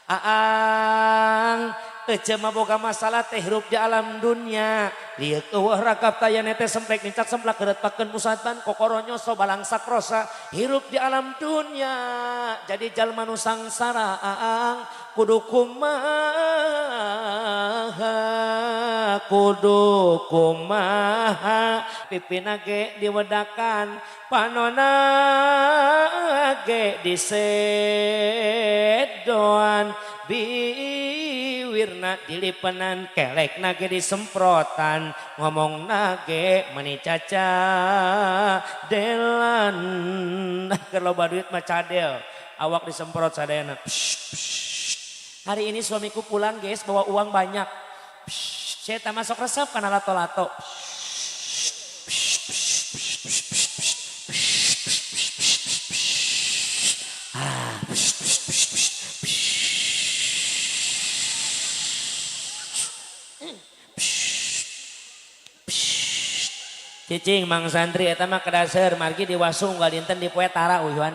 Aang ece mah boga masalah teh hirup di alam dunia. Lieu eueuh rakab tayana teh semplek nincak semplak keretpakeun musatan kokoronya so balang sakrosa hirup di alam dunia. Jadi jalma nu sangsara aang kudu kumaha pipina ge diwedakan panona ge disedoan biwirna dilipenan kelek nage disemprotan ngomong nage meni caca delan kalau baduit mah cadel awak disemprot sadayana. Hari ini suamiku pulang guys bawa uang banyak. Saya tak masuk resep karena lato-lato. Cicing mang santri eta mah kedaseur margi diwasung gal dinten di poe tara uyuan.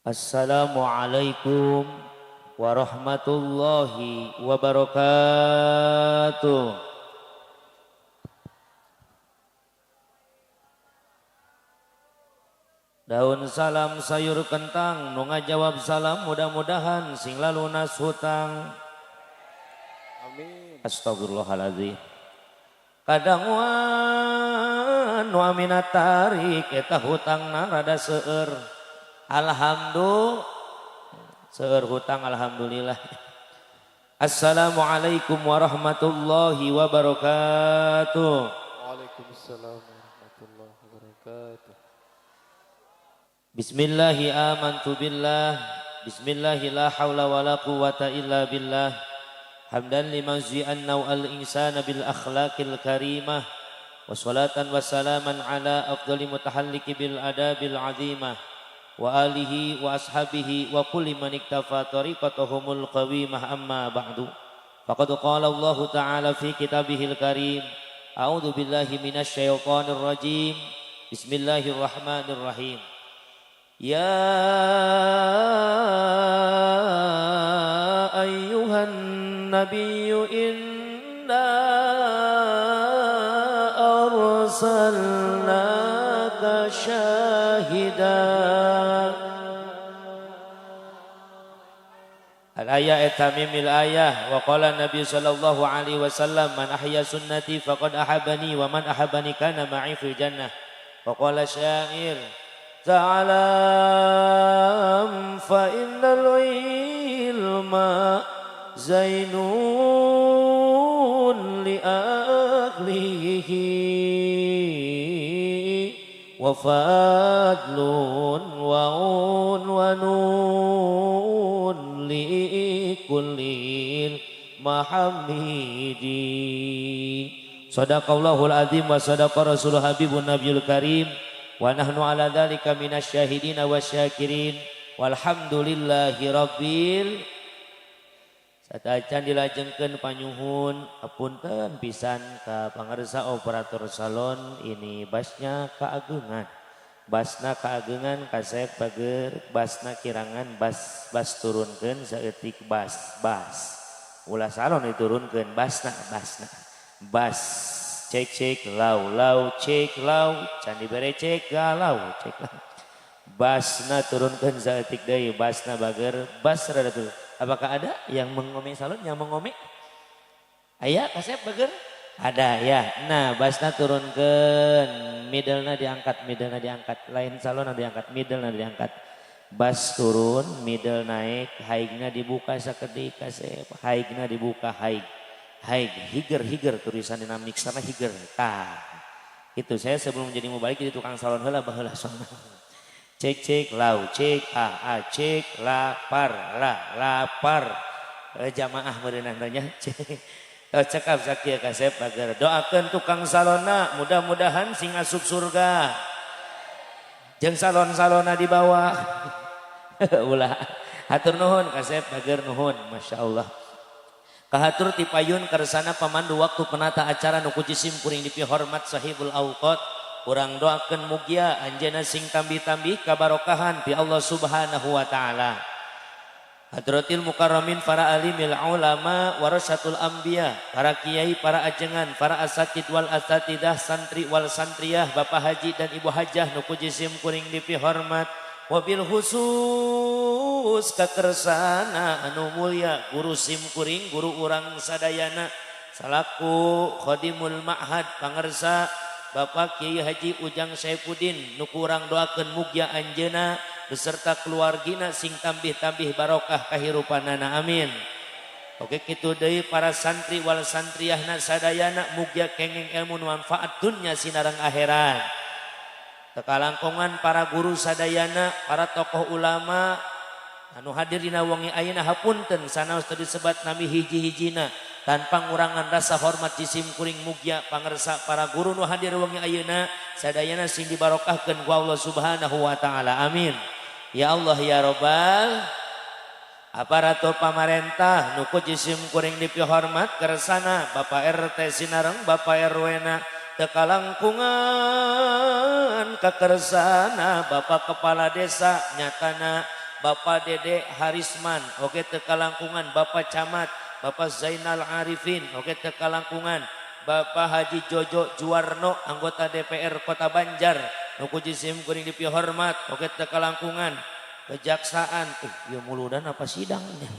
Assalamualaikum warahmatullahi wabarakatuh. Daun salam sayur kentang nu ngajawab salam mudah-mudahan sing lalunas hutang. Amin. Astagfirullahaladzim. Kadang nu aminat tarik eta hutangna rada seueur. Alhamdulillah seueur hutang alhamdulillah. Assalamualaikum warahmatullahi wabarakatuh. Waalaikumsalam warahmatullahi wabarakatuh. Bismillahi amantu billah. Bismillahi la hawla wa la quwata illa billah. Hamdan liman zi'anna al-insana bil akhlaqil karimah. Wassalatan wassalaman ala afdali mutahalliki bil adabil azimah. Wa alihi wa ashabihi wa kulli man iktafa tariqatahumul qawimah amma ba'du. Faqad qala Allah Ta'ala fi kitabihil karim. A'udzu billahi minasy syaithanir rajim. Bismillahirrahmanirrahim. Ya ayyuhan nabiyyu inna arsalnaka syahidan. Al-ayah etamimil ayah wa qala Nabi sallallahu alaihi wasallam man ahya sunnati faqad ahabani wa man ahabani kana ma'i fil jannah. Wa qala syair ta'alam fa innal ilma zainun li ahlihi wa fadlun wa unwanun li kullil mahamidi. Sadaqallahul azim wa sadaqa rasul habibun nabiyul karim wa nahnu ala dhalika minasyahidina wasyakirin walhamdulillahi rabbil. Satajan dilajengkeun panyuhun apunten pisan ka pangarsa operator salon ini basnya kaagungan. Basna kaagungan kasep bager basna kirangan bas turunkeun saeutik bas. Ulah salon diturunkeun basna. Bas cek lau cek lau can dibere cek galau cek lau. Basna turunkeun saeutik deui basna bager bas rada turun. Apakah ada yang mengome salon yang mengome? Aya kasep bager? Ada ya. Nah, basna turunkeun, middle-na diangkat. Lain salon diangkat, middle-na diangkat. Bas turun, middle naik, high-na dibuka sakedik kasep. High-na dibuka high. Higer tulisan dina mixerna higer. Tah. Itu saya sebelum menjadi mubalik jadi tukang salon heula baheula soalna. Cek cek lau cek cek lapar jamaah merenah nanya cek cekap sakia kasep agar doakan tukang salona mudah-mudahan sing asup surga jeung salon-salona di bawah ulah hatur nuhun kasep agar nuhun Masya Allah kahatur tipayun kersana pemandu waktu penata acara nuku jisim kuring dipi hormat sahibul auqat urang doakeun mugia anjeunna sing tambih-tambih kabarokahan ti Allah Subhanahu wa taala. Hadratil mukarramin para alimil ulama warasatul anbiya, para kiai, para ajengan, para asatid wal asatidah, santri wal santriyah, Bapak Haji dan Ibu Hajah nu jisim kuring dipi hormat. Wabil khusus kakersana anu mulya guru sim kuring guru urang sadayana salaku khadimul ma'had pangersa Bapak Kiai Haji Ujang Saifuddin nu kurang doakeun mugia anjeuna beserta keluargina sing tambih-tambih barokah kahirupanana amin. Oke kitu deui para santri wal santriyahna sadayana mugia kenging ilmu manfaat dunya sinareng akhirat. Tekalangkongan para guru sadayana, para tokoh ulama anu hadir dina wengi ayeuna hapunten sanaos teu disebat nami hiji-hijina. Tanpa ngurangan rasa hormat jisim kuring mugia pangersa para guru nu hadir wengi ayeuna sadayana sing dibarokahkeun ku Allah Subhanahu wa taala amin ya Allah ya Rabbal aparatur pamarentah nu ku jisim kuring dipi hormat kersana Bapak RT Sinareng Bapak RW na tekalangkungan kakersana Bapak Kepala Desa nyatana Bapak Dede Harisman oge tekalangkungan Bapak Camat Bapak Zainal Arifin, oke tekalangkungan. Bapak Haji Jojo Juwarno, anggota DPR Kota Banjar. Nuku jisim kuring dipi hormat, oke tekalangkungan. Kejaksaan, ya muludan apa sidangnya?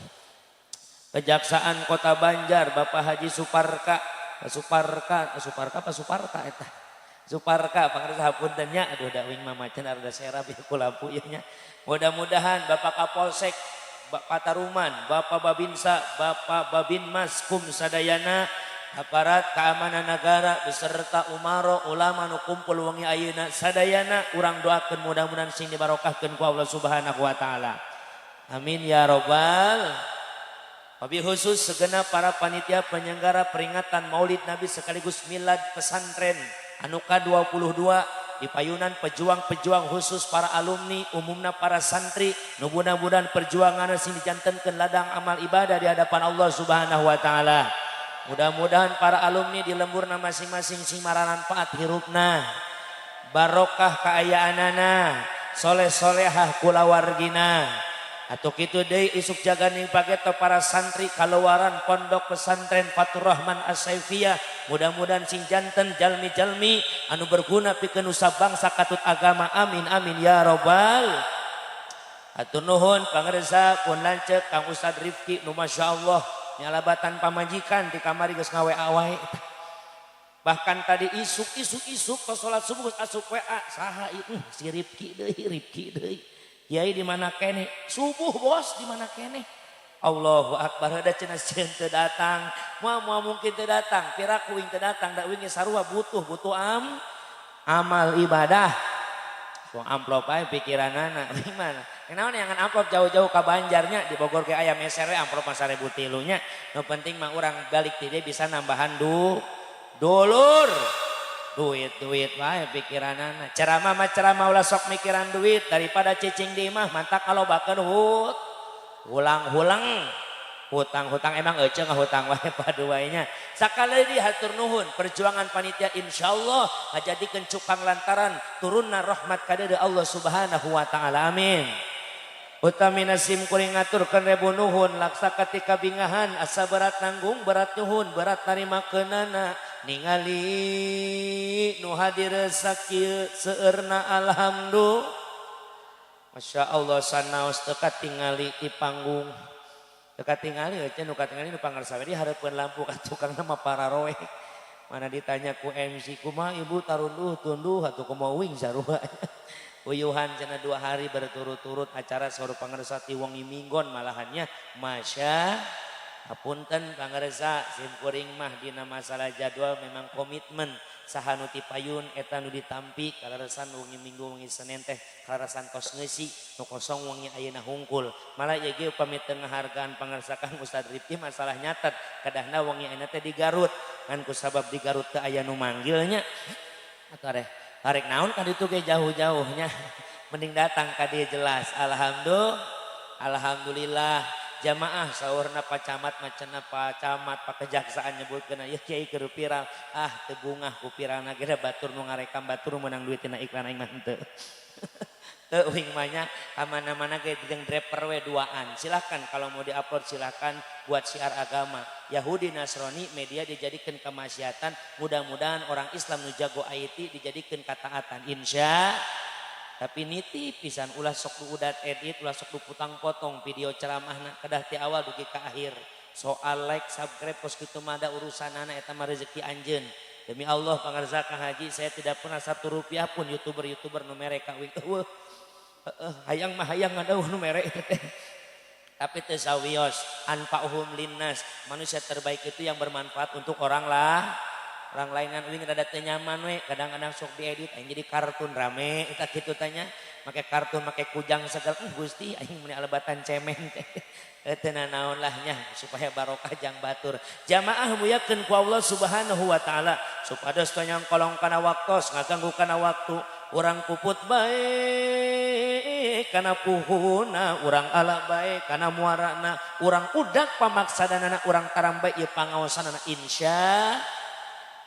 Kejaksaan Kota Banjar, Bapak Haji Suparka eta. Suparka, pangersa hapuntennya, aduh dawing mamacan arda serap ya kulampu ieu nya. Mudah-mudahan Bapak Kapolsek Bapak Taruman, Bapak Babinsa, Bapak Babinmas, Kum Sadayana, aparat keamanan negara beserta umaro ulama nu kumpul wengi ayeuna sadayana urang doakeun mudah-mudahan sing dibarokahkeun ku Allah Subhanahu wa taala. Amin ya robbal. Wabil khusus segenap para panitia penyelenggara peringatan Maulid Nabi sekaligus milad pesantren anu ke-22 di payunan pejuang-pejuang khusus para alumni umumna para santri nu mudah-mudahan perjuangan sing dijantenkeun ladang amal ibadah di hadapan Allah Subhanahu wa taala. Mudah-mudahan para alumni di lemburna masing-masing sing maranfaat hirupna barokah kaayaanana soleh-solehah kulawargina atuh kitu deui isuk jaganing pageta para santri kaluaran pondok pesantren Fatur Rahman As-Saifiyah mudah-mudahan sing janten jalmi-jalmi anu berguna pikeun nusa bangsa katut agama amin amin ya robbal. Atur nuhun pangresa pun lanceuk Kang Ustad Rifki nu masyaallah nyalabatan pamajikan di kamari geus ngawe wae. Bahkan tadi isuk pas salat subuh geus asup WA saha ieu si Rifki deui. Kiai di mana kene? Subuh bos di mana kene? Allahu Akbar ada cenah ceun teu datang. Moal mungkin teu datang, piraku wing teu datang da wing sarua butuh amal ibadah. Wong amplop ae pikiranana gimana? Kenaon yang amplop jauh-jauh ka Banjarnya di Bogor ge aya meser we amplop 1000 tilunya. Nu penting mah urang balik ti bisa nambahan dulur. Duit wae pikiranana. Ceramah ulah sok mikiran duit daripada cicing di imah mantak kalau bakeun hulang hutang emang ece ngahutang wae paduainya. Sakali di hatur nuhun perjuangan panitia insyaallah ngajadikeun cukang lantaran turunna rahmat kadeudeut Allah Subhanahu wa taala amin. Utamina sim kuring ngaturkeun rebu nuhun laksa ketika bingahan asa berat nanggung berat nuhun berat narimakeunana ningali nu hadir sakieu seueurna alhamdulillah. Masya Allah sanaos teu katingali di panggung teu katingali ece nu katingali nu pangarsa we di hareupeun lampu ka tukang nama pararoe mana ditanya ku MC kumaha ibu tarunduh tunduh atuh kumaha wing sarua uyuhan cenah 2 hari berturut-turut acara saur pangarsa ti Wongi Minggon malahannya Masya Hapunten pangarsa simkuring mah dina masalah jadwal memang komitmen saha nu ti payun eta nu ditampi kalarasan wengi Minggu wengi Senin teh kalarasan tos ngeusi nu kosong wengi ayeuna hungkul malah ieu ge upami teu ngahargaan pangarsa Kang Ustad Rifki masalah nyatet kadahna wengi ayeuna teh di Garut ngan kusabab di Garut teh aya nu manggilnya atuh arek naon ka ditu ge jauh-jauhnya mending datang ka dieu jelas alhamdulillah jamaah saurna Pak Camat macana Pak Camat Pak Kejaksaan nyebutkeun ieu kiai keur viral teu bungah ku viralna ge batur nu ngarekam batur meunang duit tina iklan aing mah henteu teu uing mah nya ka mana-mana ge jeung draper we duaan silakan kalau mau diupload silakan buat syiar agama Yahudi Nasrani media dijadikeun kemaksiatan mudah-mudahan orang Islam nu jago IT dijadikeun kataatan insya tapi niti pisan ulah sok udat edit ulah sok putang potong video ceramahna kedah ti awal dugi ka akhir soal like subscribe pos kitu mah da urusanana eta mah rezeki anjeun demi Allah pangarsa Kang Haji saya tidak pernah 1 rupiah pun youtuber nu mere kawin hayang mah hayang ngadeuh nu mere tapi teu sawios anfa'uhum linnas manusia terbaik itu yang bermanfaat untuk orang lain kan uing rada teu nyaman we kadang-kadang sok diedit aing jadi kartun rame eta kitu tanya make kartun make kujang segala Gusti aing meni alebatan cemen teh teu naon lah nya supaya barokah jang batur jamaah muyakeun ku Allah Subhanahu wa taala supados tanyang kolong kana waktos ngaganggu kana waktu urang puput bae kana puhuna urang ala bae kana muarana urang udak pamaksadanana urang tarang bae ieu pangaosanana insya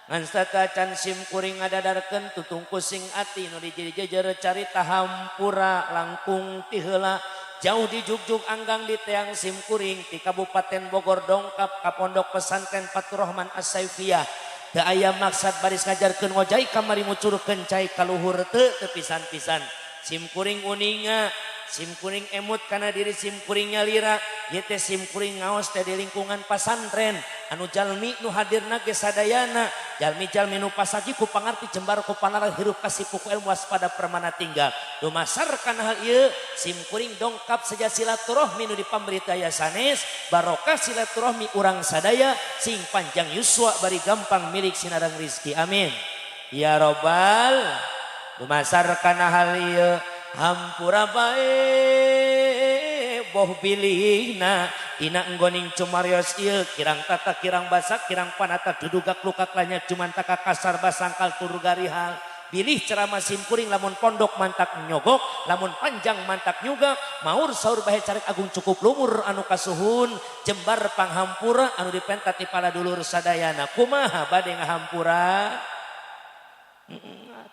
ngan satacan sim kuring ngadadarkeun tutung kusing ati nu dijeri-jejer carita hampura langkung ti heula jauh di jugjug anggang di teang sim kuring ti Kabupaten Bogor dongkap ka Pondok Pesantren Fatur Rahman As-Saifiyah teu aya maksad baris ngajarkeun ngojai kamari ngucurkeun cai kaluhur teu pisan-pisan sim kuring uninga sim kuring emut kana diri sim kuringnya lira ieu teh sim kuring ngaos teh di lingkungan pasantren anu jalmi nu hadirna ge sadayana jalmi-jalmi nu pasagi ku pangarti jembar ku panara hirup kasipu ku ilmu waspada permana tinggal dumasar kana hal ieu sim kuring dongkap saja silaturahmi nu dipamberitaya sanes barokah silaturahmi urang sadaya sing panjang yuswa bari gampang milik sinarang rizki amin ya robbal dumasar kana hal ieu hampura bae boh bilihna tina enggoning cumarios ieu kirang tata kirang basak kirang panata dudugak lukak lanya cuman taka kasar basangkal turu garihal bilih ceramah sim kuring lamun pondok mantak nyogok lamun panjang mantak nyugak maur saur bahe carek agung cukup lumur anu kasuhun jembar panghampura anu dipentat ti pala dulur sadayana kumaha bade ngahampura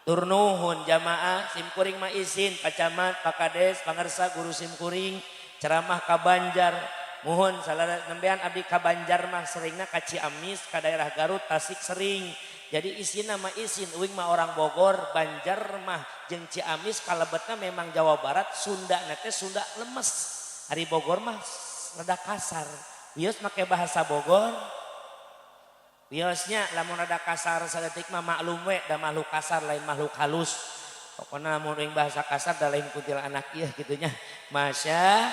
tur nuhun jamaah sim kuring mah izin Pak Camat Pak Kades pangarsa guru sim kuring ceramah ka Banjar mohon salah nembean abdi ka Banjar mah seringna ka Ciamis ka daerah Garut Tasik sering jadi isina mah izin uing mah orang Bogor Banjar mah jeung Ciamis kalebetna memang Jawa Barat Sunda teh Sunda lemes ari Bogor mah rada kasar wios make bahasa Bogor wiosnya lamun rada kasar sadetik mah maklum we da makhluk kasar lain makhluk halus pokona lamun uing bahasa kasar da lain kuntil anak ieu gitunya masya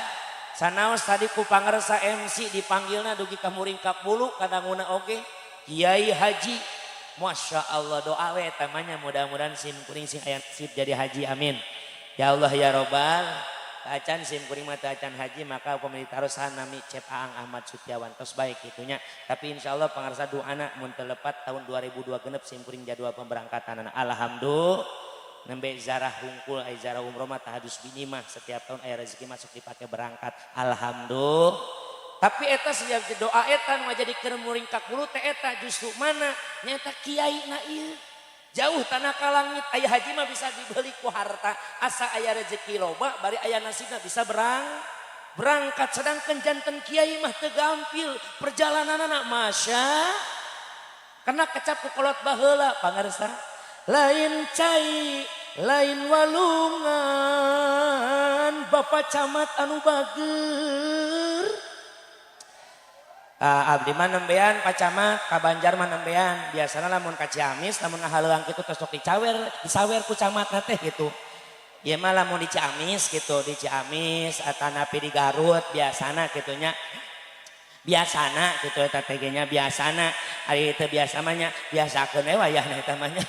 sanaos tadi ku pangarsa MC dipanggilna dugi ka muring kapulu kadanguna oge Kiai Haji Masya Allah doa we tamanya mudah-mudahan sim kuring sing aya sip jadi haji amin ya Allah ya robbal acan sim kuring mah acan haji maka pemerintah harus nami Cep Aang Ahmad Sutiawan tos baik gitunya tapi insyaallah pangarsa doana mun teu lepat tahun 2002 genep sim kuring jadwal pemberangkatan alhamdulillah nembe zarah hungkul ai zarah umroh mah tahadus bini mah setiap tahun aya rezeki masuk dipake berangkat alhamdulillah tapi eta sejak doa eta nu ngajadikeun muring kapulu teh eta justru mana nyata kiai na ieu jauh tanah ka langit aya haji mah bisa dibeli ku harta asa aya rezeki loba bari aya nasibna bisa berangkat sedangkan janten kiai mah teu gampil perjalananna masya karena kecap ku kolot baheula pangarsa lain cai lain walungan Bapak Camat anu bager abdi mah nembean Pak Camat ka Banjar mah nembean biasana lamun ka Ciamis lamun ngahaleuang kitu tos sok disawer ku camatna teh gitu ieu mah lamun di Ciamis gitu di Ciamis atanapi di Garut biasana kitunya biasana gitu eta teh nya biasana ari teu biasa mah nya biasakeun we wayahna eta mah nya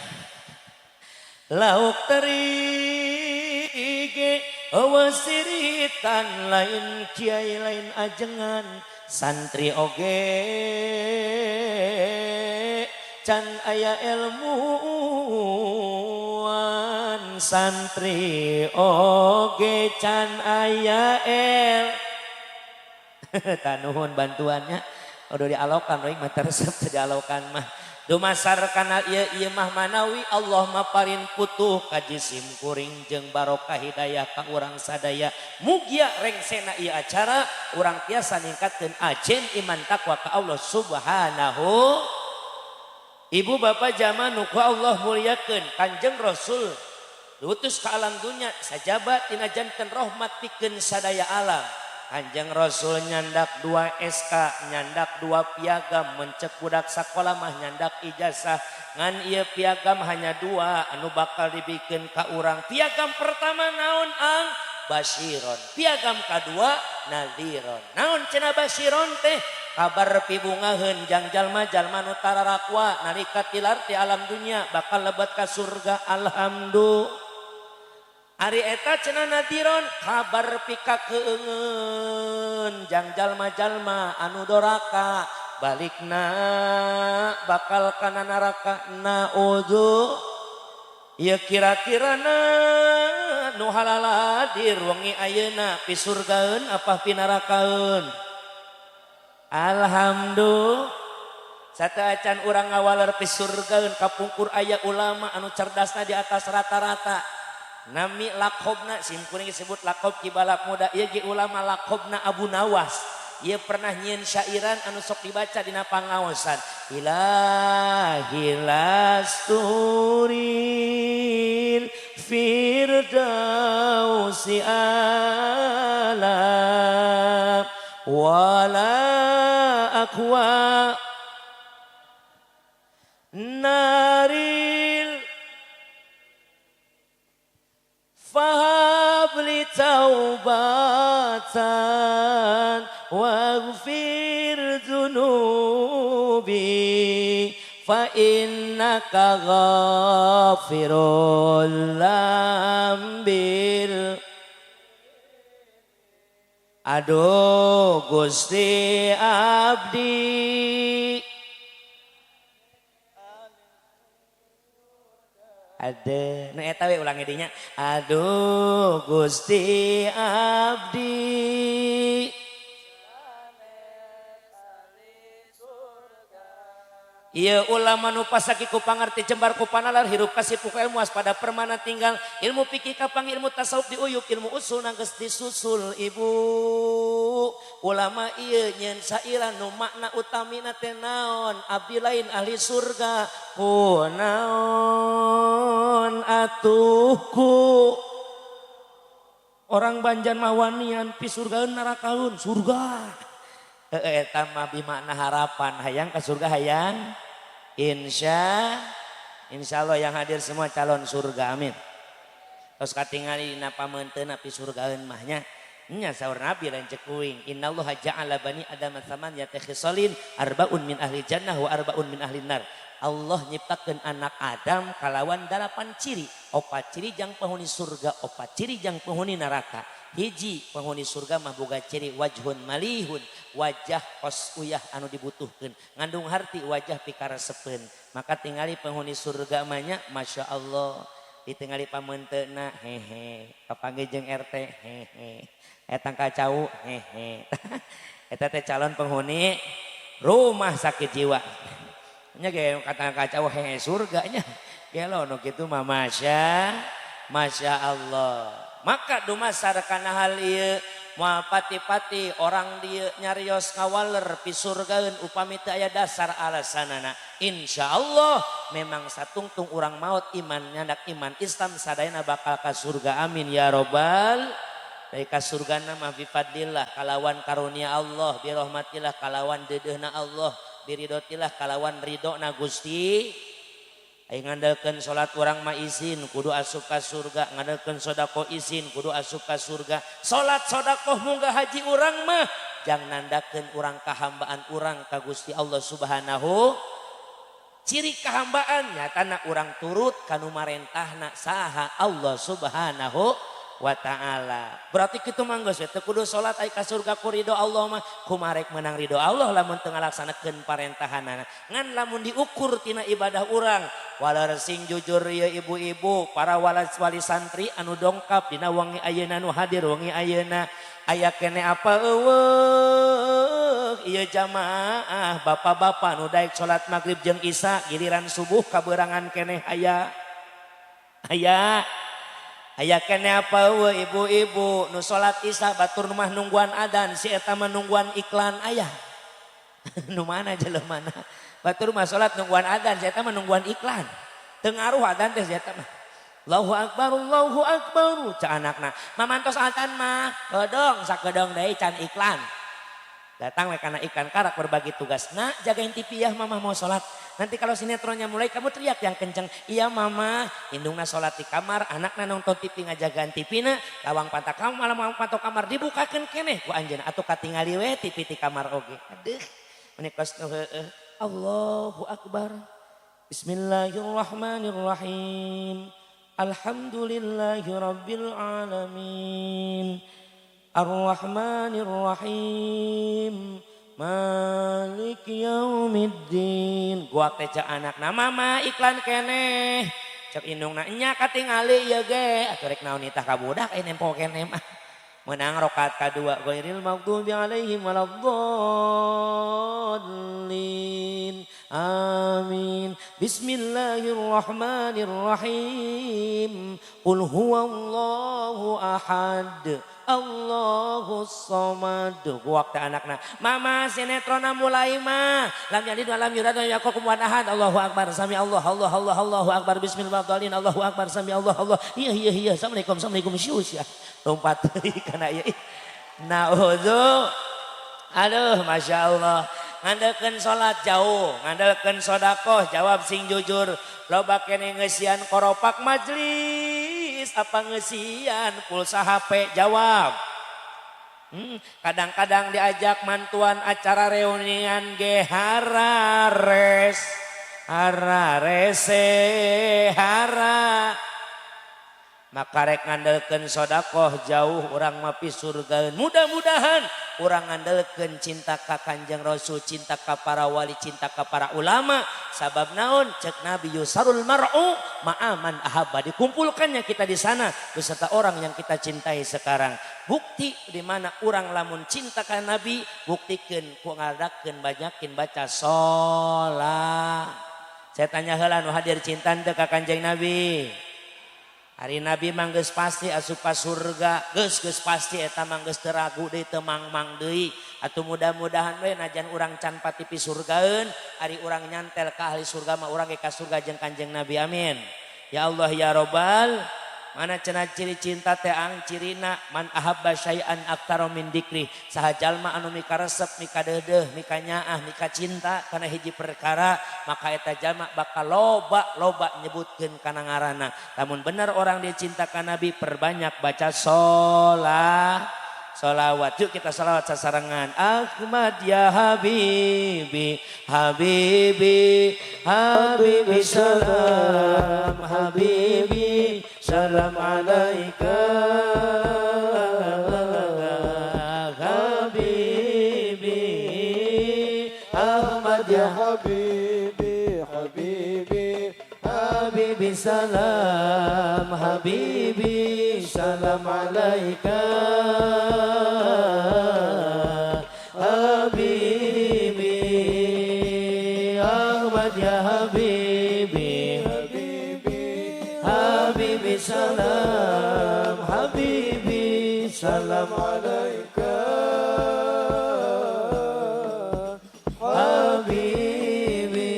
lauk teri ge wasiritan lain kiai lain ajengan santri oge can aya ilmuwan santri oge can aya tanuhun bantuannya udah dialokan reuing mah resep teu dialokan mah dumasar kana ieu mah manawi Allah maparin putuh ka jisim kuring jeung barokah hidayah ka urang sadaya mugia rengsena ieu acara urang tiasa ningkatkeun ajen iman takwa ka Allah subhanahu. Ibu bapak jamaah nu ku Allah muliakeun Kanjeng Rasul diutus ka alam dunya sajabat tina janten rahmat pikeun sadaya alam. Kanjeng Rasul nyandak 2 SK, nyandak 2 piagam, mencek budak sakola mah nyandak ijazah. Ngan ieu piagam hanya 2 anu bakal dibikeun ka urang. Piagam pertama naon ang Basyiron, piagam kadua Nadhiron. Naon cenah Basyiron teh? Kabar pibungaheun jang jalma-jalma nu tararakwa nalika tilar ti alam dunya bakal lebat ka surga alhamdulillah. Ari eta cenah Nadhiron kabar pikakeungeun jang jalma-jalma anu doraka balikna bakal kana neraka naudzu. Ieu kira-kirana nu halaladir wengi ayeuna pi surgaeun apa pi nerakaeun? Alhamdulillah. Sateuacan urang ngawaler pi surgaeun kapungkur aya ulama anu cerdasna di atas rata-rata. Nami lakobna simkuring disebut lakob kibalak muda ieu ge ulama lakobna Abu Nawas. Ieu pernah nyieun syairan anu sok dibaca dina pangaosan. Ilahi lasturil firdausi ala wala akwa naril fahabli taubatan waghfir dzunubi fa innaka ghafirul lambil. Aduh Gusti abdi ada nu eta we ulang dinya aduh Gusti abdi ieu ulama nu pasaki ku pangarti jembar ku panalar hirup kasih puka ilmu waspada permana tinggal ilmu fikih kapang ilmu tasawuf diuyuk ilmu usul nanggeus disusul ibu ulama ieu nyeun saira nu makna utamina teh naon abdi lain ahli surga kunaon atuhku orang Banjar mah wanian pi surgaeun nerakaeun surga eta mah bimakna harapan hayang ka surga hayang insyaallah yang hadir semua calon surga amin. Tos katingali dina pamenteuna pi surgaeun mah nya nya saur nabi lain cek kuing innallaha ja'ala bani adama thamaniyata khisalin arbaun min ahli jannah wa arbaun min ahli nar. Allah nyiptakeun anak Adam kalawan 8 ciri. 4 ciri jang penghuni surga, 4 ciri jang penghuni neraka. Hiji penghuni surga mah boga ciri wajhun malihun, wajah kos uyah anu dibutuhkeun, ngandung harti wajah pikaresepeun. Maka tingali penghuni surga mah nya masyaallah ditingali pamenteuna hehe, kapanggih jeung RT hehe. Eta kacau hehe. Eta teh calon penghuni rumah sakit jiwa. Nya ge kata kacau hehe surganya. Gelo nu kitu mah masya Allah. Maka dumasar kana hal ieu moal pati-pati orang dieu nyarios ngawaler pi surgaeun upami teu aya dasar alasanana. Insyaallah memang satungtung urang maot iman nyandak iman Islam sadayana bakal ka surga amin ya robbal. Dari ka surgana mah bi fadlillah kalawan karunia Allah bi rahmatillah kalawan deudeuhna Allah bi ridhotillah kalawan ridona Gusti. Aing ngandalkeun salat urang mah izin kudu asup ka surga, ngandalkeun sedekah izin kudu asup ka surga. Salat sedekah munggah haji urang mah jang nandakeun urang kahambaan urang ka Gusti Allah Subhanahu. Ciri kahambaan nyatana urang turut kanu marentahna saha Allah Subhanahu wa ta'ala. Berarti kitu mah geus teu kudu salat aya ka surga ku ridho Allah mah kumarek menang ridho Allah lamun teu ngalaksanakeun parentahanna. Ngan lamun diukur tina ibadah urang walar sing jujur ya ibu-ibu para wali santri anu dongkap dina wangi ayeuna nu hadir wangi ayeuna aya kene apa eueuh ieu jamaah bapak-bapak nu daek salat maghrib jeung isya giliran subuh kaberangan keneh aya kene apa we ibu-ibu nu salat isya batur mah nungguan adzan si eta mah nungguan iklan aya. Nu mana jeleumana? Batur mah salat nungguan adzan si eta mah nungguan iklan. Teu ngaruh adzan teh si eta mah. Allahu akbar ca anakna. Mamantos adzan mah kedong sakedong deui can iklan. Datang we kana iklan karak berbagi tugas. Nak jagain TV ya mama mau sholat. Nanti kalau sinetronnya mulai kamu teriak yang kenceng. Iya mama, indungna sholat di kamar. Anakna nonton TV ngajagaan TV-na. Lawang pantak kamu malah mau pantok kamar dibukakan keneh ku anjeuna. Atuh katingali we TV di kamar oge. Aduh, menikos Allahu akbar. Bismillahirrahmanirrahim. Alhamdulillahi rabbil alamin. Ar-Rahmanir-Rahim Malik Yaumiddin. Gua teh cak anakna mama iklan keneh cek indungna nya katingali ieu ge atuh rek naon itah ka budak nempo keneh mah meunang rakaat kadua ghairil maghdubi alaihim waladdallin amin. Bismillahirrahmanirrahim. Qul huwallahu ahad Allahus somad. Waktu anakna mama sinetrona mulai mah lam yalid wa lam yulad wa lam yakul kufuwan ahad. Allahu akbar sami Allahu akbar bismillahirrahmanirrahim Allahu akbar sami Allah. Iya assalamualaikum syusya lompat deui kana ieu naudzu. Aduh masya Allah ngandalkeun salat jauh ngandalkeun sedekah jawab sing jujur loba keneh ngeusian koropak majlis apa ngeusian pulsa HP jawab. Kadang-kadang diajak mantuan acara reunian ge hara maka rek ngandalkeun sedekah jauh urang mah pi surgaeun. Mudah-mudahan urang ngandalkeun cinta ka Kanjeng Rasul, cinta ka para wali, cinta ka para ulama. Sabab naon? Cek Nabi yusarul mar'u ma'aman ahabba. Dikumpulkannya kita di sana beserta orang yang kita cintai sekarang. Bukti di mana urang lamun cinta ka Nabi, buktikeun ku ngadakeun banyakin baca sholat. Saya tanya heula nu hadir cinta teu ka Kanjeng Nabi. Hari Nabi manggeus pasti asup ka surga, geus pasti eta manggeus teu ragu deui teu mangmang deui. Atuh mudah-mudahan we najan urang can pati pi surgaeun, ari urang nyantel ka ahli surga mah urang ge ka surga jeung Kanjeng Nabi amin. Ya Allah ya Rabbal, mana cenah ciri cinta teh ang cirina man ahabba syai'an aktsara min dzikri. Saha jalma anu mika resep, mika deudeuh, mika nyaah, mika cinta kana hiji perkara, maka eta jalma bakal loba nyebutkeun kana ngaranna. Lamun bener orang dia cinta ka Nabi, perbanyak baca sholawat. Yuk kita sholawat sasarangan. Ahmad ya Habibi, Habibi, Habibi salam, Habibi salam alaika, Habibi, Ahmad ya Habibi, Habibi, Habibi salam, Habibi salam alaika, Habibi, Ahmad ya Habibi, Habibi salam, Habibi salam alaika, Habibi,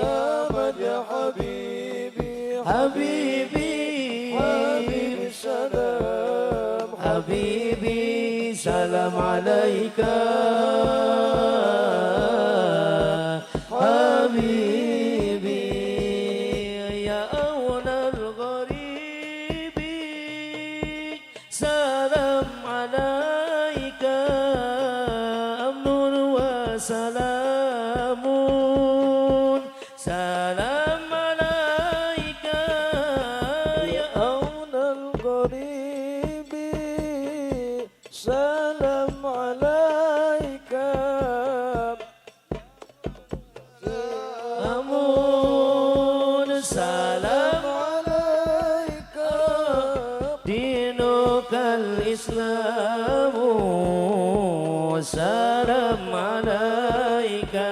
Ahmad ya Habibi, Habibi, Habibi salam, Habibi salam alaika, Habibi. Salam alaika عليك Amun salam عليك dinukal Islamu salam alaika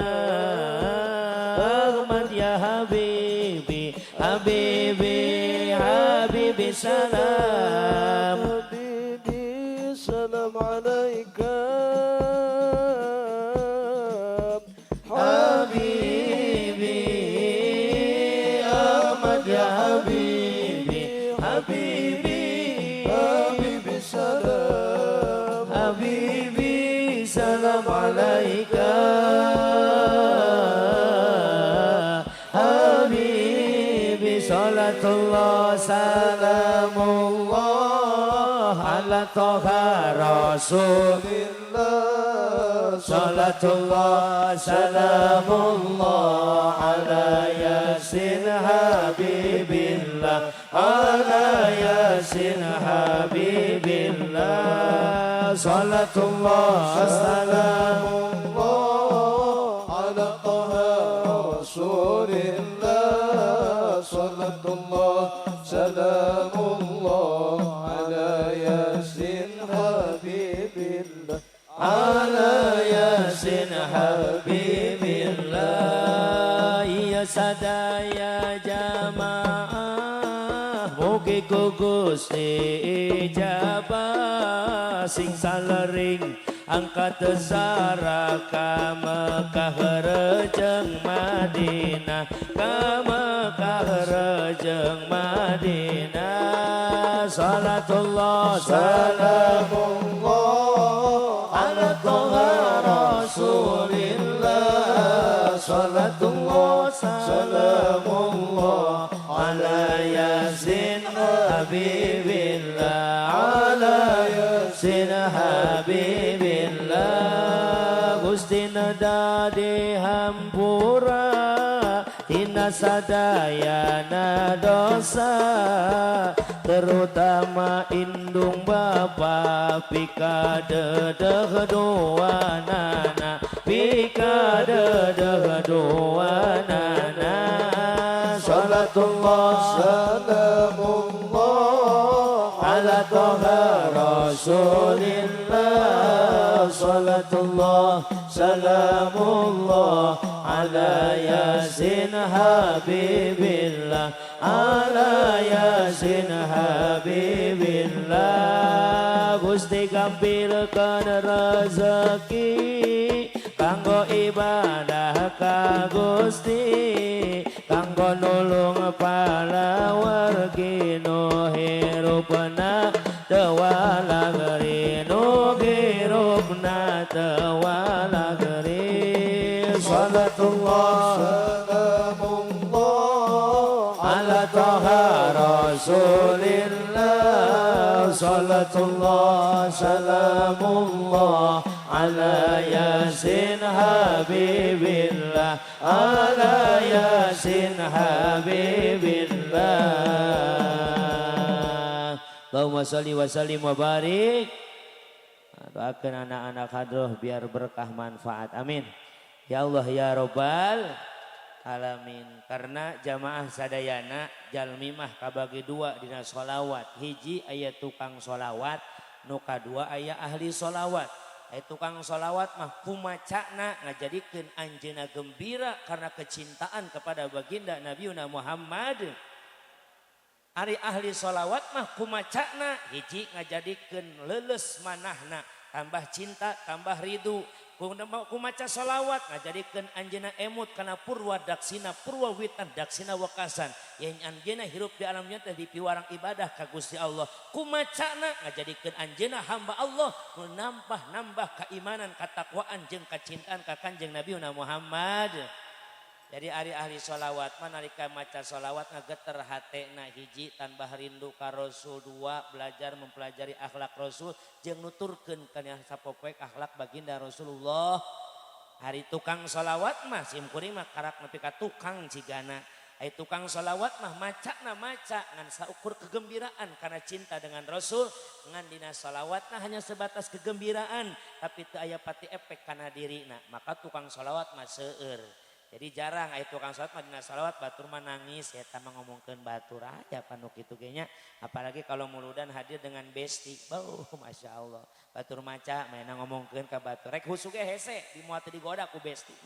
Ahmad ya Habibi Habibi Habibi salam حبيبي سلام عليك Habibi Ahmad ya Habibi Habibi حبيبي سلام Habibi salam alaika Habibi salatullah salamullah ala toha rasul salatullah salamullah ala yasin habibillah ala yasin habibillah salatullah salamullah على طه رسول الله صلاة الله سلام الله على ياسين حبيب الله ala yasin habibillah ya sadaya jamaah mugi Gusti ijabah sing salering angkat saraka Mekah rejeng Madinah ka Mekah rejeng Madinah salatullah salamullah ala toha rasulillah salatullah salamullah ala yasin habibillah ala yasin habibillah Gusti dadi hampura tina sadayana dosa terutama indung bapa pikadedeh doanana pikadedeh doanana salatullah salamullah ala toha rasulillah salatullah salamullah ala yasin habibillah ala yasin habibillah Gusti gampilkeun rezeki kanggo ibadah ka Gusti kanggo nulung palawargi nu hirupna teu walageri nu hirupna teu walageri salatullah salamullah ala toha rasulillah salatullah salamullah ala yasin habibillah ala yasin habibillah Allahumma sholli wa sallim wa barik doakan anak-anak hadroh biar berkah manfaat amin ya Allah ya Rabbal alamin karena jamaah sadayana jalmi mah kabagi dua dina sholawat hiji aya tukang sholawat nu kadua aya ahli sholawat aya tukang sholawat mah kumacana ngajadikeun anjeunna gembira karena kecintaan kepada baginda Nabiuna Muhammad ari ahli sholawat mah kumacana hiji ngajadikeun leuleus manahna tambah cinta tambah ridu kumaca sholawat ngajadikeun anjeunna emut kana purwa daksina purwa witan daksina wakasan yang anjeunna hirup di alam nyata di piwarang ibadah ka Gusti Allah kumacana ngajadikeun anjeunna hamba Allah nambah keimanan katakwaan jeung kacintaan ka Kanjeng Nabiuna Muhammad. Jadi ari ahli sholawat manalika maca sholawat ngageter hatena hiji tanbah rindu ka Rasul dua belajar mempelajari akhlak Rasul jeung nuturkeun kana sapopoe akhlak baginda Rasulullah. Hari tukang sholawat mah simkuring mah karak nepi ka tukang cigana Ai tukang sholawat mah maca ngan saukur kegembiraan karena cinta dengan Rasul, ngan dina sholawatna hanya sebatas kegembiraan tapi teu aya pati efek kana dirina, maka tukang sholawat mah seueur. Jadi jarang ai tukang sholawat mah dina sholawat batur mah nangis, eta mah ngomongkeun batur aja panu kitu ge nya, apalagi kalau muludan hadir dengan besti, bau masya Allah, batur maca maena ngomongkeun ka batur, rek husu ge hese dimuat digoda ku besti.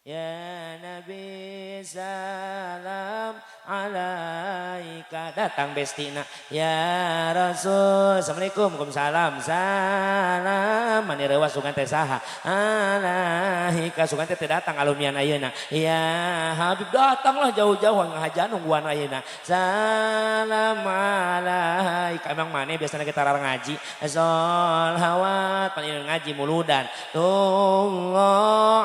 Ya Nabi salam alaika, datang bestina. Ya Rasul, assalamualaikum, waalaikumsalam, salam. Mani rewas sugan teh saha alaika, sugan teh datang alumian ayeuna. Ya Habib, datanglah jauh-jauh ngahajan nungguan ayeuna. Salam alaika, emang mana biasanya kita rarang ngaji sholawat paling ngaji muludan tunggu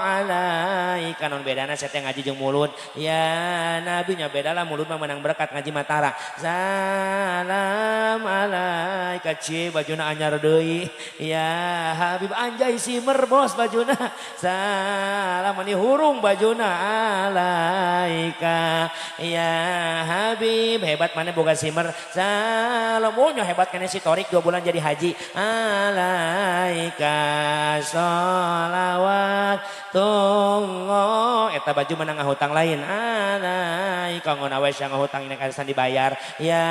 alaika. Kanon bedana saya ngaji jeung mulut. Ya Nabi nya beda lah, mulut mah menang berkat, ngaji matara. Salam alaika, cie bajuna anyar deui. Ya Habib anjay simer bos bajuna. Salam mani hurung bajuna alaika. Ya Habib hebat mana boga simer. Salam nya hebat kene si Torik 2 bulan jadi haji. Alaika sholawat tunggu eta baju menang ngahutang lain. Alaika ngonawe sia ngahutang ini kasan dibayar. Ya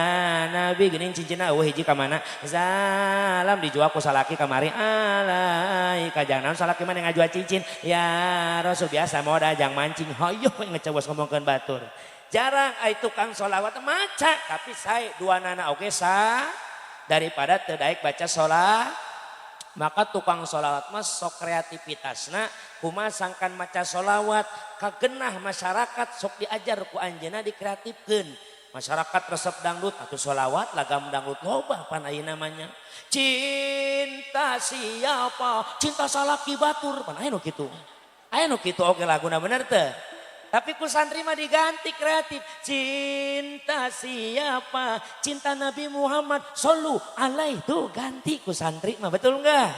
Nabi geuning cincinna eueuh hiji ka mana? Salam dijual ku salaki kamari. Alaika jangan salaki mana ngajual cincin. Ya Rasul biasa moda jang mancing. Hayo ngecewes ngomongkeun batur. Jarang ai tukang sholawat maca tapi sae duanana oge sah daripada teu daek baca sholat. Maka tukang sholawat mah sok kreativitasna kumaha sangkan maca sholawat kagenah masyarakat sok diajar ku anjeunna dikreatifkeun. Masyarakat resep dangdut atuh sholawat lagam dangdut loba pan aya namanya. Cinta siapa? Cinta salaki batur pan aya nu kitu. Aya nu kitu oge laguna bener teu? Tapi ku santri mah diganti kreatif. Cinta siapa? Cinta Nabi Muhammad sallu alaihi, tuh ganti ku santri mah, betul enggak?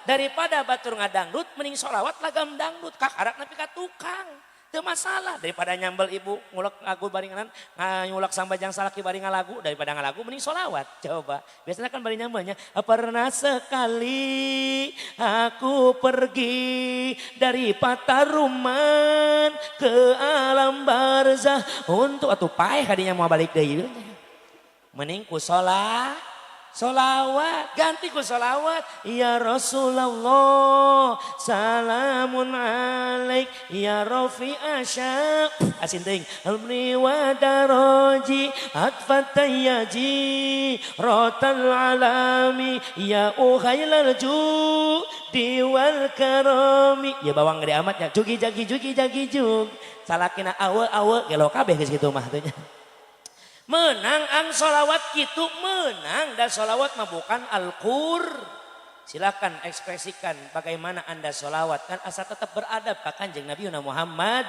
Daripada batur ngadangdut mending sholawat lagam dangdut kakarak nepi ka tukang. Teu masalah, daripada nyambel ibu ngulek lagu baringan ngulek sambajang salaki bari ngalagu, daripada ngalagu mending sholawat. Coba biasanya kan bari nyambelnya, pernah sekali aku pergi dari Pataruman ke alam barzah untuk atuh paeh kadinya mau balik deui. Mending ku solawat, ganti ku solawat. Ya Rasulullah, salamun alaik, ya Rafi asya. Asin ting. Almri wa daroji, atfatayaji, rotal alami, ya uhailal diwal karami. Ya bawang gede amat ya, jugi jagi jug. Salakina awe gelo kabeh geus kitu mah teh nya. Menang ang sholawat gitu, menang. Dan sholawat mah bukan Al-Qur. Silakan ekspresikan bagaimana anda sholawat. Kan asal tetap beradab ka Kanjeng Nabi Muhammad.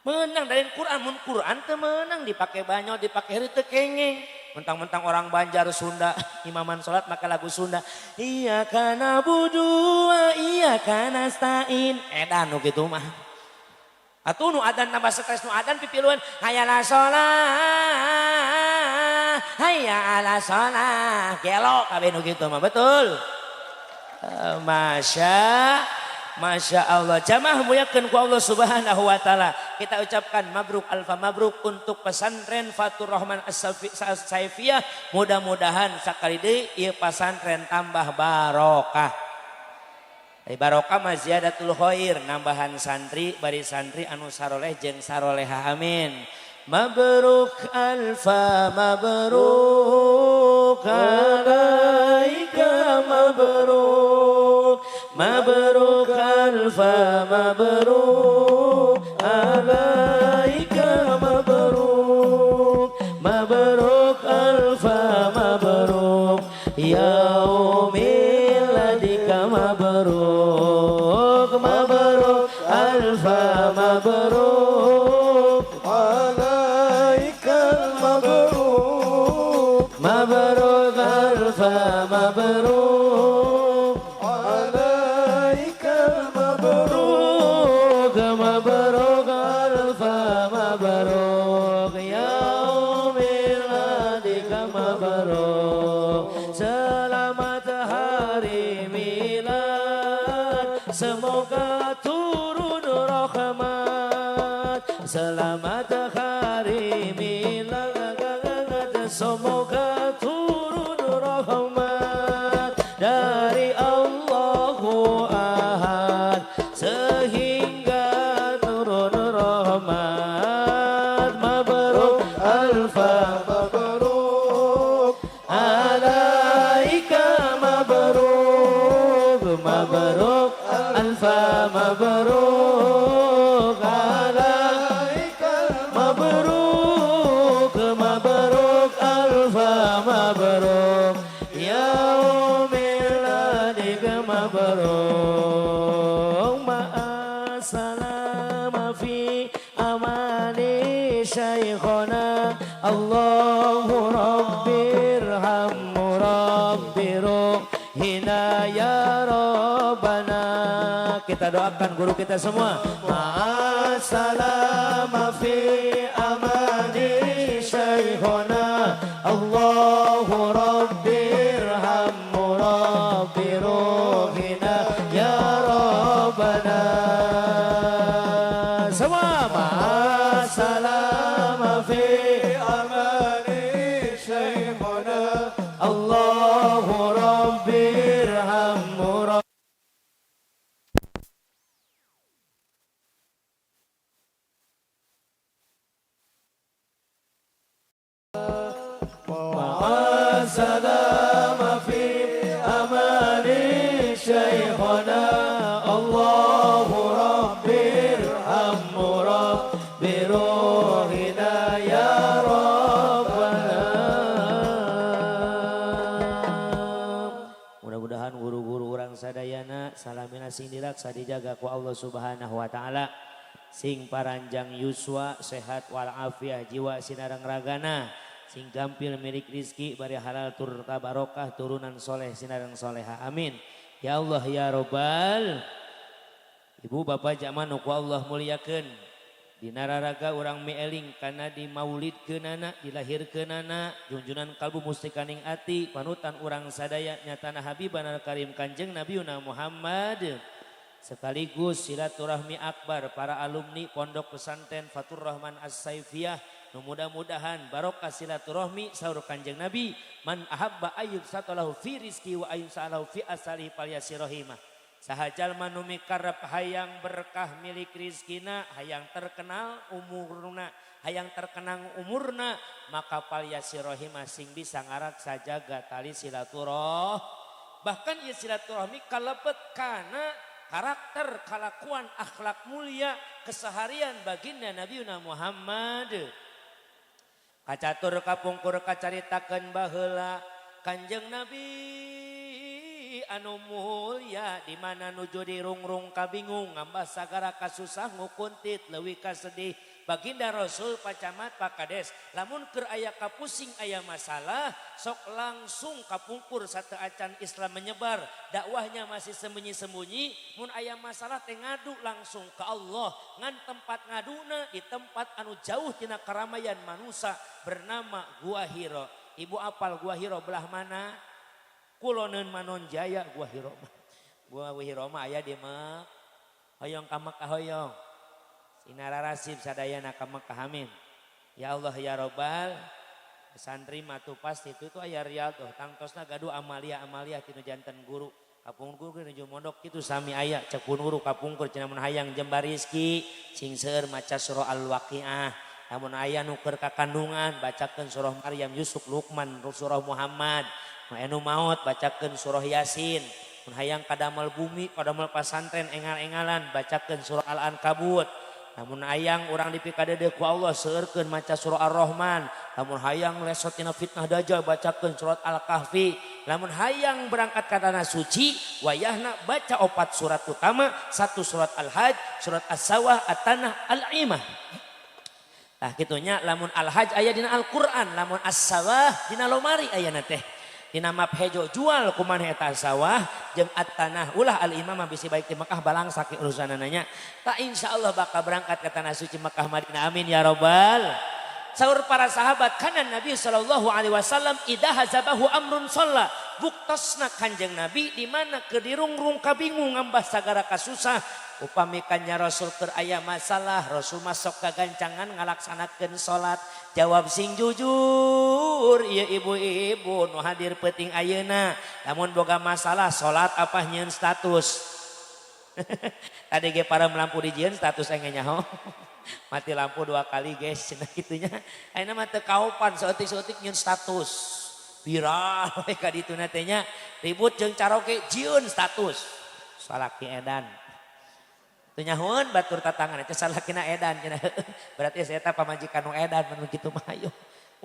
Menang dari Quran. Mun Quran teu menang dipake banyo, dipake heureut teu kengeng. Mentang-mentang orang Banjar Sunda, imaman sholat maka lagu Sunda. Iya kana budu, iya kana stain. Edan nu kitu mah. Atuh nu adan tambah stres nu adan pipiluan hayya ala sholah, hayya ala sholah, gelo kabeh nu kitu mah betul. Masya Allah, jamaah muliakeun ku Allah Subhanahu wa taala. Kita ucapkan mabruk alfa mabruk untuk pesantren Fatur Rahman As-Saifiyah. Mudah-mudahan sakali deui ieu pesantren tambah barokah. Barokah mah ziyadatul khair, nambahan santri bari santri anu saroleh jeung saroleha, amin. Mabruk alfa mabruk alaika mabruk, mabruk alfa mabruk alaika mabruk, mabruk alfa mabruk yaumil ladika mabruk, mabruk alfa mabruk alaikal mabruk, mabruk alfa mabruk alaikal mabruk, mabruk alfa mabruk. milad, semoga turun rahmat. Selamat hari milad, semoga turun rahmat dari Allahu Ahad sehingga turun rahmat. Mabruk alfa mabruk alaika, mabruk mabruk alfa mabruk alaika, mabruk mabruk alfa mabruk yaum miladik mabruk. Ma'assalama fi amani syekhona Allahu rabbirhamhu rabbiruh hina ya rabbana. Kita doakan guru kita semua. Ma'assalama fi amani syekhona Allahu rabbirhamhu rabbiruh hina ya rabbana. Semua ma'assalama fi amani syekhuna Allahu rabbirhamhu rabbiruh. Ma'assalama fi amani syekhuna Allahu rabbirhamhu rabbiruh hina ya rabbana. Mudah-mudahan guru-guru urang sadayana salamina sing dilaksa dijaga ku Allah Subhanahu wa taala. Sing paranjang yuswa sehat walafiah jiwa sinareng ragana. Sing gampil milik rizki bari halal tur tabarokah turunan soleh sinareng soleha amin ya Allah ya Robbal. Ibu bapak zaman ku Allah muliakeun dina raraga urang mieling kana di maulidkeunana dilahirkeunana junjunan kalbu mustikaning ati panutan urang sadaya nyatana habibana karim kanjeng Nabiuna Muhammad sekaligus silaturahmi akbar para alumni Pondok Pesantren Fatur Rahman As-Saifiyah. Mudah-mudahan barokah silaturahmi saur kanjeng Nabi man ahabba ayyub satalahu fi rizki wa ayyub salahu fi asali falyasirahimah. Sahajal manumi karep hayang berkah milik rizkina hayang terkenal umurna hayang terkenang umurna maka falyasirahimah sing bisa ngaraksa jaga tali silaturah. Bahkan ieu silaturahmi kalebet kana karakter kalakuan akhlak mulia keseharian baginda Nabiuna Muhammad. Kacatur kapungkur kacaritakeun baheula kanjeng Nabi anu mulia di mana nuju dirungrung kabingung ngambah sagara kasusah ngukuntit leuwih ka sedih baginda Rasul pacamat pakades lamun keur aya kapusing aya masalah sok langsung kapungkur sateu acan Islam menyebar dakwahnya masih sembunyi-sembunyi mun aya masalah teh ngadu langsung ke Allah ngan tempat ngaduna di tempat anu jauh tina karamaian manusia bernama Gua Hiro. Ibu apal Gua Hiro belah mana? Kuloneun Manon Jaya Gua Hiro. Gua Hiro mah aya di Mek. Hoyong ka Mekah hoyong. Sinararasib sadayana ka Mekah amin. Ya Allah ya Robbal. Santri mah tuh pasti itu aya rial tuh tangtosna gaduh amalia tinu janten guru. Kapungkur ke nuju mondok kitu sami aya cek guru kapungkur cenah mun hayang jembar rizki sing seueur maca surah Al-Waqiah. Namun aya nuker kakandungan bacakeun surah Maryam Yusuf Luqman surah Muhammad anu maut bacakeun surah Yasin mun hayang kadamel bumi kadamel pasantren engal-engalan bacakeun surah Al-Ankabut namun hayang urang dipikadede ku Allah seueurkeun maca surah Ar-Rahman namun hayang lesot tina fitnah dajjal bacakeun surat Al-Kahfi namun hayang berangkat ka tanah suci wayahna baca 4 surat utama 1 surat Al-Hajj surat As-Sawah At-Tanah Al-Imah. Nah kitunya lamun Al-Hajj aya dina Al-Qur'an, lamun As-Sawah dina lomari ayana teh. Dina map hejo jual kumaneh eta sawah jeung at-tanah ulah al-imam bisi baik di Mekah balang sakit urusanana nya. Ta insyaallah bakal berangkat ke tanah suci Mekah Madinah amin ya rabbal. Saur para sahabat kana Nabi sallallahu alaihi wasallam idza hazabahu amrun shalla. Buktosna Kanjeng Nabi di mana kedirungrung kabingung ngambah sagara kasusah. Upami kanya Rasul keur aya masalah, Rasul masuk ka gancangan ngalaksanakeun salat. Jawab sing jujur, ieu ibu-ibu nu hadir peuting ayeuna, lamun boga masalah salat apa nyeun status. Tadi ge para melampu dijieun status engge nyaho. Mati lampu 2 kali guys, cenah kitunya. Ayeuna mah teu kaopan saeutik-saeutik nyeun status. Viral we ka dituna teh nya, ribut jeung caroke jieun status. Salaki edan. Teu nyahoeun batur tatangana teh salakina edan cenah. Berarti saya eta pamajikan nu edan mun kitu mah ayo.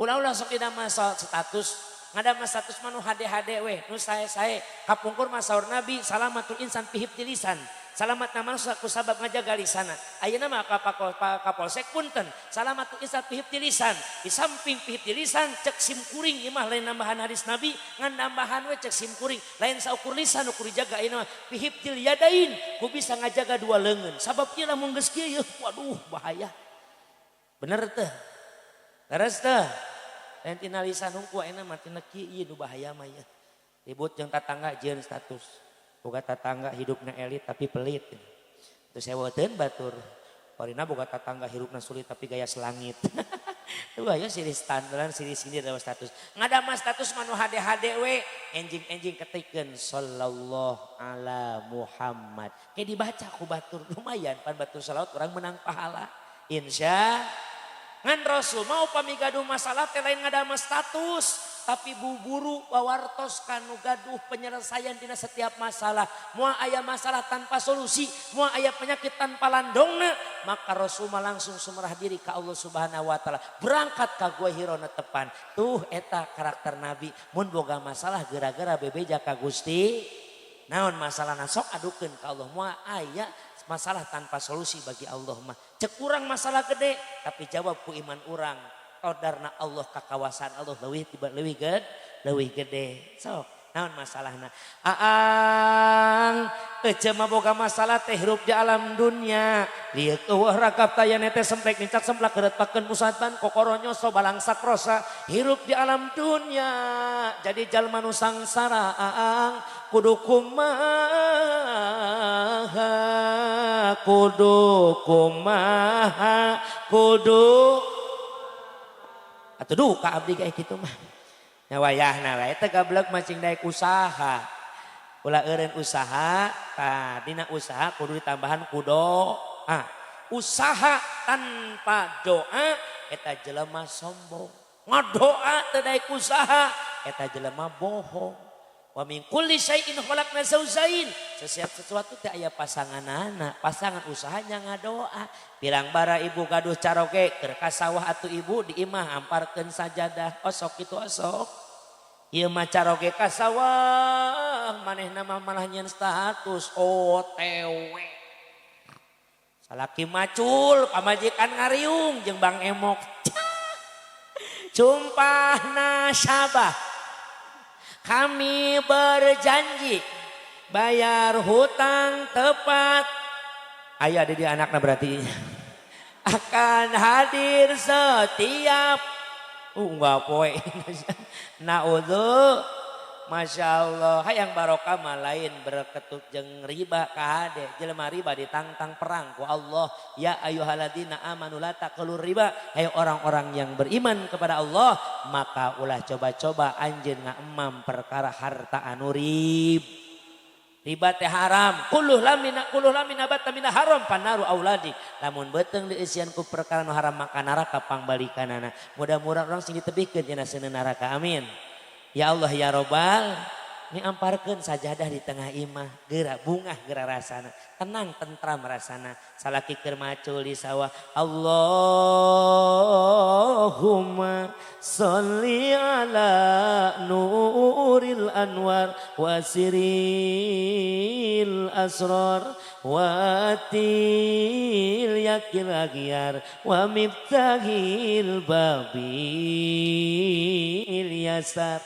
Ulah-ulah sok didamel status. Ngadamel status mah nu hade-hade we, nu sae-sae. Kapungkur mah saur Nabi salamatul insan pihib lisan. Salamat nama ku sabab ngajaga lisana. Ayeuna mah kapolsek punten. Salamatul insan pihib lisan. Di samping pihib lisan cek sim kuring ieu mah lain nambahan hadis Nabi, ngan nambahan we cek sim kuring. Lain saukur lisan ukur dijaga ayeuna mah pihib yadain. Ku bisa ngajaga 2 leungeun. Sabab ieu lamun geus kieu waduh bahaya. Bener teu? Leres teu? Lain tina lisan hungku ayeuna mah tina kieu ieu nu bahaya mah ieu. Ribut jeung tatangga jieun status. Boga tatangga hidupna elit tapi pelit. Terus seweteun batur. Orina boga tatangga hidupna sulit tapi gaya selangit. Tuh aya siri standaran siri sini dalam status. Ngadamel status manu hade-hade we. Enjing-enjing ketikeun sallallahu ala Muhammad. Kayak dibaca ku batur lumayan pan batur salawat urang menang pahala. Insya ngan Rasul mau upami gaduh masalah teh lain ngadamel status. Tapi buburu wawartos kanu gaduh penyelesaian dina setiap masalah. Moal aya masalah tanpa solusi, moal aya penyakit tanpa landongna, maka Rasulullah langsung sumerah diri ka Allah Subhanahu wa taala. Berangkat ka Gua Hiro netepan. Tuh eta karakter Nabi. Mun boga masalah gara-gara bebeja ka Gusti. Naon masalahna sok adukeun ka Allah. Moal aya masalah tanpa solusi bagi Allah mah. Cek urang masalah gede tapi jawab ku iman urang. Qadarna Allah kakawasan Allah leuwih gede. So, naon masalahna? Aang ece mah boga masalah teh hirup di alam dunia. Lieu eueuh ragap tayana teh semplek nicak semplak geretpakeun musatan kokoronyo so balang sakrosa hirup di alam dunia. Jadi jalma nu sangsara aang kudu kumaha kudu atuh duka abdi kayak gitu mah. Nya wayahna wae teh gablek macing daek usaha. Ulah eureun usaha, tah dina usaha kudu ditambahan ku doa. Usaha tanpa doa eta jelema sombong. Ngadoa teu daek usaha eta jelema bohong. Wa min kulli syai'in khalaqna zawjain. Setiap sesuatu teh aya pasanganana, pasangan usahanya ngadoa. Pirang bara ibu gaduh caroge keur ka sawah atuh ibu di imah amparkeun sajadah. Osok kitu osok. Ieu mah caroge ka sawah, manehna mah malah nyeun status OTW. Salaki macul, pamajikan ngariung jeung Bang Emok. Sumpahna sabah. Kami berjanji bayar hutang tepat. Ayah ada di anaknya berarti. Akan hadir setiap. Enggak poe. Naudzu. Masya Allah. Hayang barokah mah lain berketut jeung riba kahade. Jelema riba ditantang perang ku Allah. Ya ayyuhalladzina amanu la taqulur riba. Hai orang-orang yang beriman kepada Allah. Maka ulah coba-coba anjeun ngaemam perkara harta anu riba teh haram. Kulluh lamina bata mina haram panaru auladi. Lamun beuteung dieusian ku perkara nu haram maka neraka pangbalikanana. Mudah-mudahan orang sing ditebihkeun cenah seuneun neraka amin. Ya Allah ya Robbal, ini amparkeun sajadah di tengah imah, geura bungah geura rasana, tenang tentram rasana. Salaki keur macul di sawah. Allahumma sholli ala nuril anwar wasiril asrar watil yakil agyar wa miftahil babil yasar.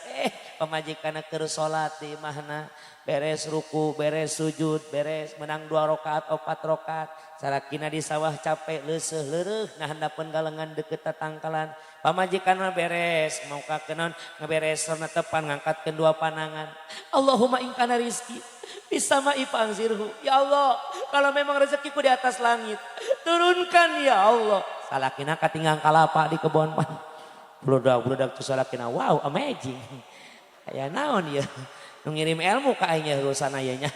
Pamajikanna keur salat di imahna beres ruku, beres sujud, beres menang 2 rakaat, 4 rakaat. Salakina di sawah capek, leuseuh leureuh, nah handapeun galengan deket tatangkalan. Pamajikan mah beres, mau ka kenon ngeberes tepan ngangkatkeun 2 panangan. Allahumma in kana rizki bisa ma'i fa'anzirhu. Ya Allah, kalau memang rezekiku di atas langit, turunkan ya Allah. Salakina katinggang kalapa di kebon pan. Budak-budak tuh salakina, wow amazing. Kayak naon ya. Nu ngirim ilmu ka aing urusan aya nya.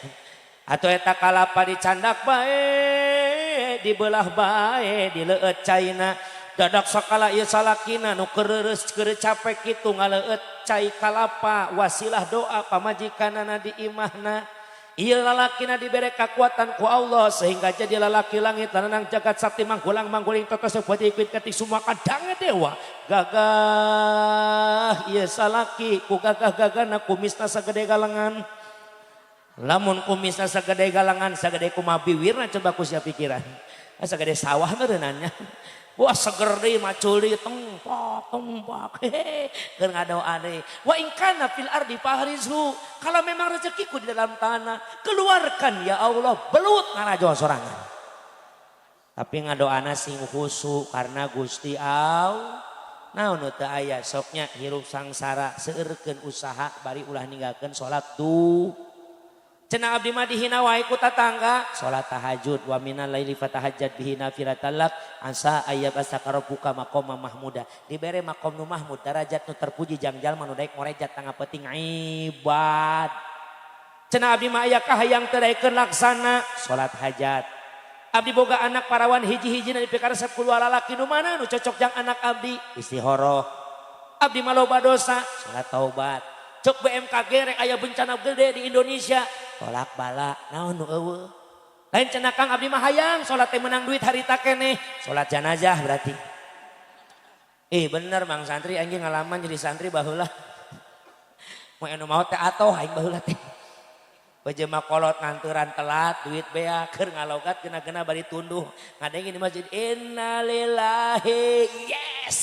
Atuh eta kalapa dicandak bae, dibelah bae, dileueut caina. Dadak sakala ieu salakina nu keureureus keur capek kitu ngaleueut cai kalapa, wasilah doa pamajikanana di imahna. Ieu lalakina dibere kekuatan ku Allah sehingga jadi lalaki langit lanang jagat sakti manggulang mangguling totos sepati ikut ketik semua kadang dewa gagah ieu salaki ku gagah-gagahna kumisna sagede galengan lamun kumisna sagede galengan sagede kumaha biwirna coba ku sia pikiran sagede sawah meureunannya wah seger deui maculi tempak keur ngadoa deui wa in kana fil ardi fahrizhu kalau memang rezekiku di dalam tanah keluarkan ya Allah belut ngarajo sorangan tapi ngadoana sing khusyuk karena Gusti Allah naon teu aya soknya hirup sangsara seueurkeun usaha bari ulah ninggalkeun salat duha cenah abdi mah dihina wae ku tatangga salat tahajud wa minal laili fatahajjat bihi nafilatan lak asa ayyabasaka rabbuka maqama mahmuda dibere maqam nu mahmud darajat nu terpuji jang jalma nu daek ngorejat tangga penting ibad cenah abdi mah aya kahayang teu daekeun laksana salat hajat abdi boga anak parawan hiji-hijina dipikaresep ku lalaki nu mana nu cocok jang anak abdi istihoroh abdi mah loba dosa salat taubat cok BMKG rek aya bencana gede di Indonesia tolak bala naon nu eueuh lain cenah Kang abdi mah hayang salat teh menang duit harita keneh salat jenazah berarti bener Mang santri anjing ngalaman jadi santri baheula mau anu maot teh atoh aing baheula teh baje mah kolot nganturan telat duit bea keur ngalogat geuna-geuna bari tunduh ngadengin di masjid innalillahi yes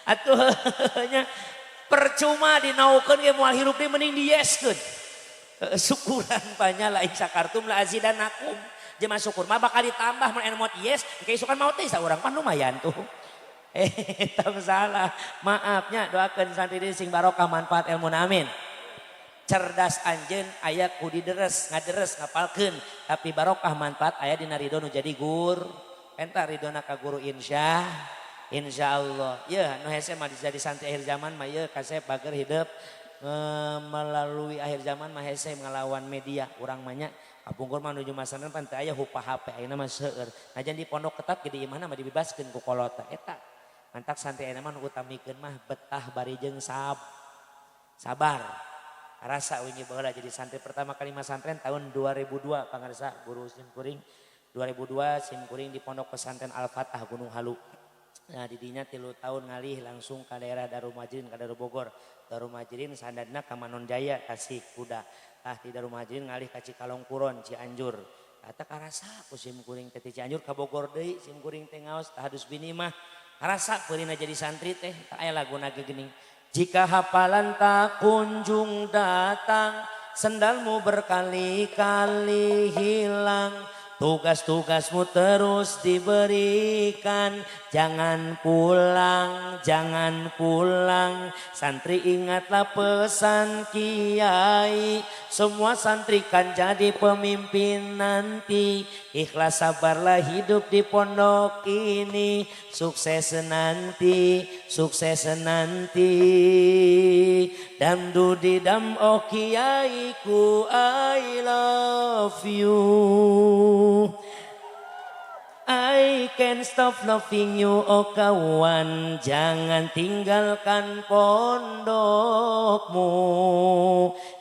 atuh nya percuma dinaukeun ge moal hirup deui mending diyeskeun. Syukuran banyak lain sakartum la azidanakum. Jema syukur mah bakal ditambah mun anu moal yes, engke isukan maot teh saurang pan lumayan tuh. Teu salah. Maafnya doakeun santri sing barokah manfaat ilmu amin. Cerdas anjeun aya ku dideres, ngaderes ngapalkeun, tapi barokah manfaat aya dina ridho nu jadi gur. Eta ridona ka guru Insya Allah, ya nu hese mah jadi santri akhir zaman mah ya kasep bager hidup melalui akhir zaman mah hese ngelawan media urang mah nya kapungkur mah nuju masanan pan teu aya hupah HP ayeuna mah seueur. Najan di pondok ketat ge di imahna mah dibebaskeun ku kolota eta. Mantak santri ayeuna mah nu utamikeun mah betah bari jeung sabar. Rasa wingi baheula jadi santri pertama kali mah santren tahun 2002 pangarsa guru simkuring 2002 simkuring di pondok pesantren Al-Fatah Gunung Halu. Nah didinya 3 tahun ngalih langsung ke daerah Darul Majirin ke Darul Bogor. Darul Majirin sandadna ke Manon Jaya kasih kuda. Nah di Darul Majirin ngalih ke Cikalongkuron Cianjur. Kata karasa ku simkuring teh Cianjur ke Bogor deui simkuring teh ngaos tahadus bini mah. Karasa peurina jadi santri teh tak aya laguna geuning. Jika hafalan tak kunjung datang sendalmu berkali-kali hilang. Tugas-tugasmu terus diberikan, jangan pulang, santri ingatlah pesan kiai, semua santri kan jadi pemimpin nanti, ikhlas sabarlah hidup di pondok ini, sukses nanti, damdu di dam oh kiaiku I love you. I can't stop loving you oh kawan, jangan tinggalkan pondokmu.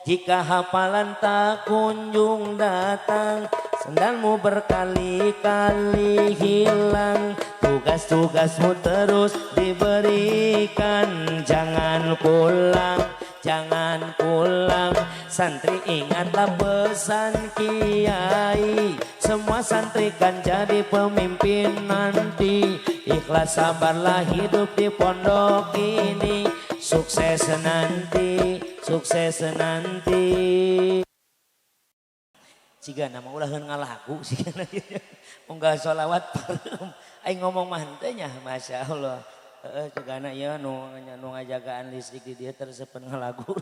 Jika hafalan tak kunjung datang, sendalmu berkali-kali hilang. Tugas-tugasmu terus diberikan, jangan pulang, santri ingatlah pesan kiai, semua santri kan jadi pemimpin nanti, ikhlas sabarlah hidup di pondok ini, sukses nanti, sukses nanti. Jika nama ulahan ngalagu jika unggah sholawat parum aing ngomong mah henteu nya masya Allah. Juga anak ya nu ngajagaan listrik di dia tersepen ngalagu.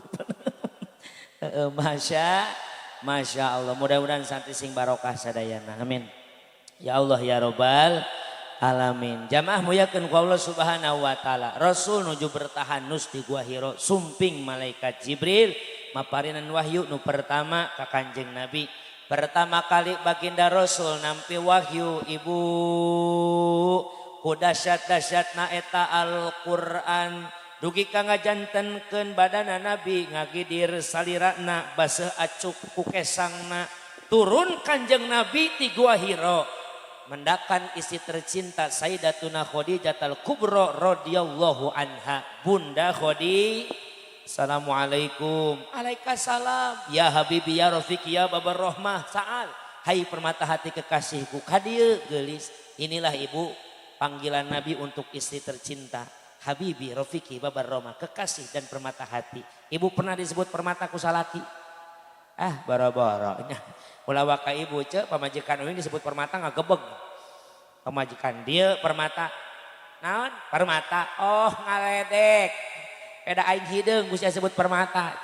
Masya Allah, mudah-mudahan santi sing barokah sadayana, amin. Ya Allah ya Robbal alamin. Jamaah muyakeun ku Allah subhanahu wa ta'ala. Rasul nuju bertahanus di Gua Hiro, sumping malaikat Jibril maparinan wahyu nu pertama ka Kanjeng Nabi. Pertama kali baginda Rasul nampi wahyu ibu ku dasyat-dasyatna eta Al-Qur'an. Dugi ka ngajantenkeun badana Nabi ngagidir salirana baseuh acuk ku kesangna. Turun Kanjeng Nabi ti Gua Hiro. Mendakan istri tercinta Sayyidatuna Khadijatul Kubra radhiyallahu anha. Bunda Khadi, assalamualaikum. Waalaikumsalam. Ya Habibi ya Rafiqi ya Babar Rahmah. Sa'al. Hai permata hati kekasihku. Kadieu geulis. Inilah ibu panggilan Nabi untuk istri tercinta. Habibi Rafiqi Babar Rahmah. Kekasih dan permata hati. Ibu pernah disebut permata ku salaki? Boro-boro. Ulah waka ibu cek pamajikan ini disebut permata ngagebeg. Pamajikan dia permata. Naon? Permata. Oh ngaledek. Beda aing hideung geus disebut permata.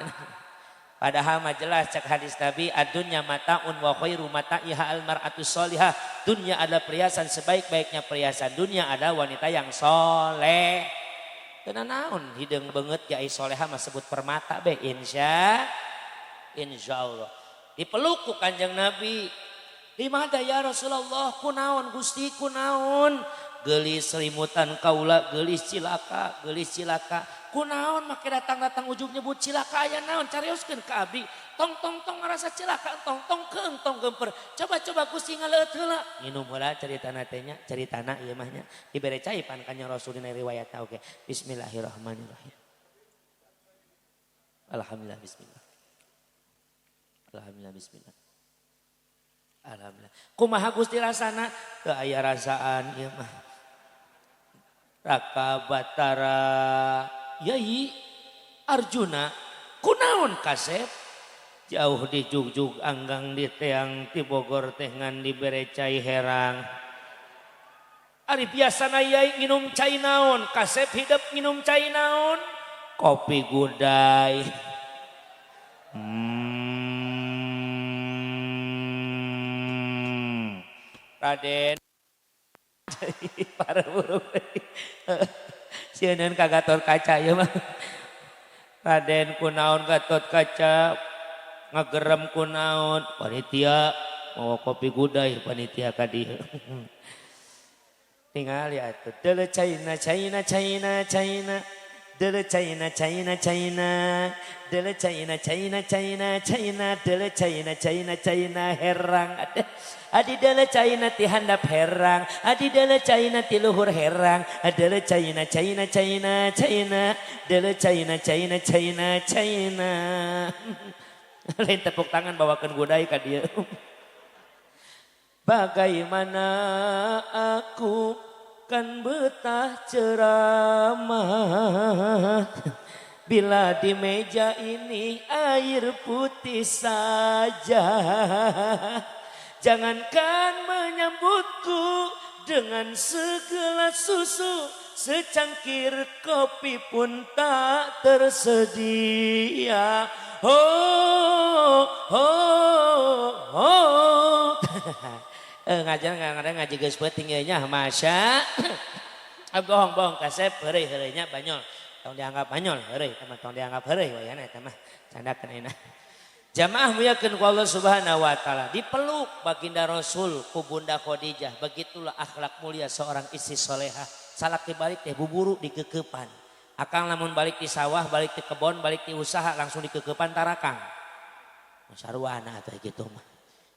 Padahal mah jelas cek hadis Nabi ad-dunya mataun wa khairu mata'iha al-mar'atu sholihah. Dunia adalah perhiasan sebaik-baiknya perhiasan dunia adalah wanita yang soleh. Kena naon hideung beungeut ge ai solehah mah sebut permata be insya Allah. Dipeluk ku Kanjeng Nabi. Di mana ya Rasulullah? Kunaon Gusti kunaon? Gelis selimutan kaula, gelis cilaka, gelis cilaka. Kunaon make datang-datang ujung nyebut cilaka aya naon? Carioskeun ka abdi. Tong ngarasa cilaka, tong keung tong gemper. Coba Gusti ngaleut heula. Nginum heula caritana teh nya, caritana ieu mah nya. Dibere cai pan Kanjeng Rasul dina riwayatna oge. Bismillahirrahmanirrahim. Alhamdulillah bismillah. Alhamdulillah bismillah. Alhamdulillah. Kumaha Gusti rasana? Teu aya rasaan ieu mah. Raka Batara Yai Arjuna kunaon kasep? Jauh di jugjug anggang di teang ti Bogor teh ngan dibere cai herang. Ari biasana Yai nginum cai naon? Kasep hidup nginum cai naon? Kopi gudai. Raden para burung sieun ka Gatot Kaca ya mah. Raden kunaon Gatot Kaca ngagerem kunaon panitia mau kopi gudai panitia ka dieu. Tingali atuh deuleu China Dele China Dele China Dele China herang adi dele China ti handap herang adi dele China ti luhur herang dele China dele China lain tepuk tangan bawakan gudai ka dieu. Bagaimana aku kan betah ceramah bila di meja ini air putih saja. Jangankan menyambutku dengan segelas susu, secangkir kopi pun tak tersedia. Ngajar ngaji geus peuting ieu nya masya. Bohong kasep heureuy nya banyol. Tong dianggap banyol heureuy teman tong dianggap heureuy wayana eta mah candakeun ayeuna. Jamaah muyakeun ku Allah Subhanahu wa taala. Dipeluk baginda Rasul ku Bunda Khadijah. Begitulah akhlak mulia seorang istri salehah. Salaki balik teh buburu dikeukepan. Akang lamun balik di sawah, balik di kebon, balik di usaha langsung dikeukepan tarakang. Masarwana atuh kitu mah.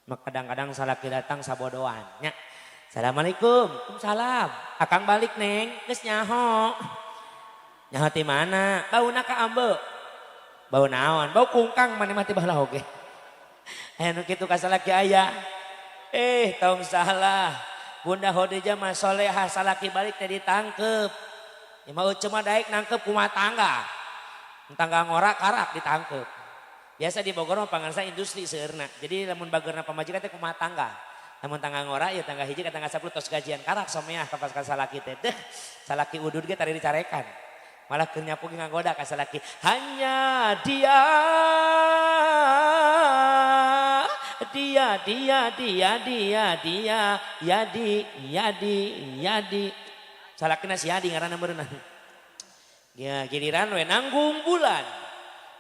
Kadang-kadang salaki datang sabodoan nya. Assalamualaikum. Waalaikumsalam. Akang balik neng, geus nyaho. Nyaho ti mana? Bauna ka ambe. Bau naon? Bau kungkang mane mah ti baheula oge. Anu kitu ka salaki aya. Tong salah. Bunda Khadijah mah salehah salaki balik teh ditangkep. Imah euceum mah daek nangkep kumaha tangga. Tangga ngora karak ditangkep. Biasa di Bogor mah pangansa industri seueurna. Jadi lamun bageurna pamajikan teh kumaha tangga. Lamun tangga ngora ya tangga hiji ka tangga 10 tos gajian karak someah ka pas ka salaki teh. Deh, salaki udud ge tadi dicarekan. Malah keur nyapu ge nganggoda ka salaki. Hanya dia Yadi. Salakina si Yadi ngaranna beunang. Ya giliran we nanggung bulan.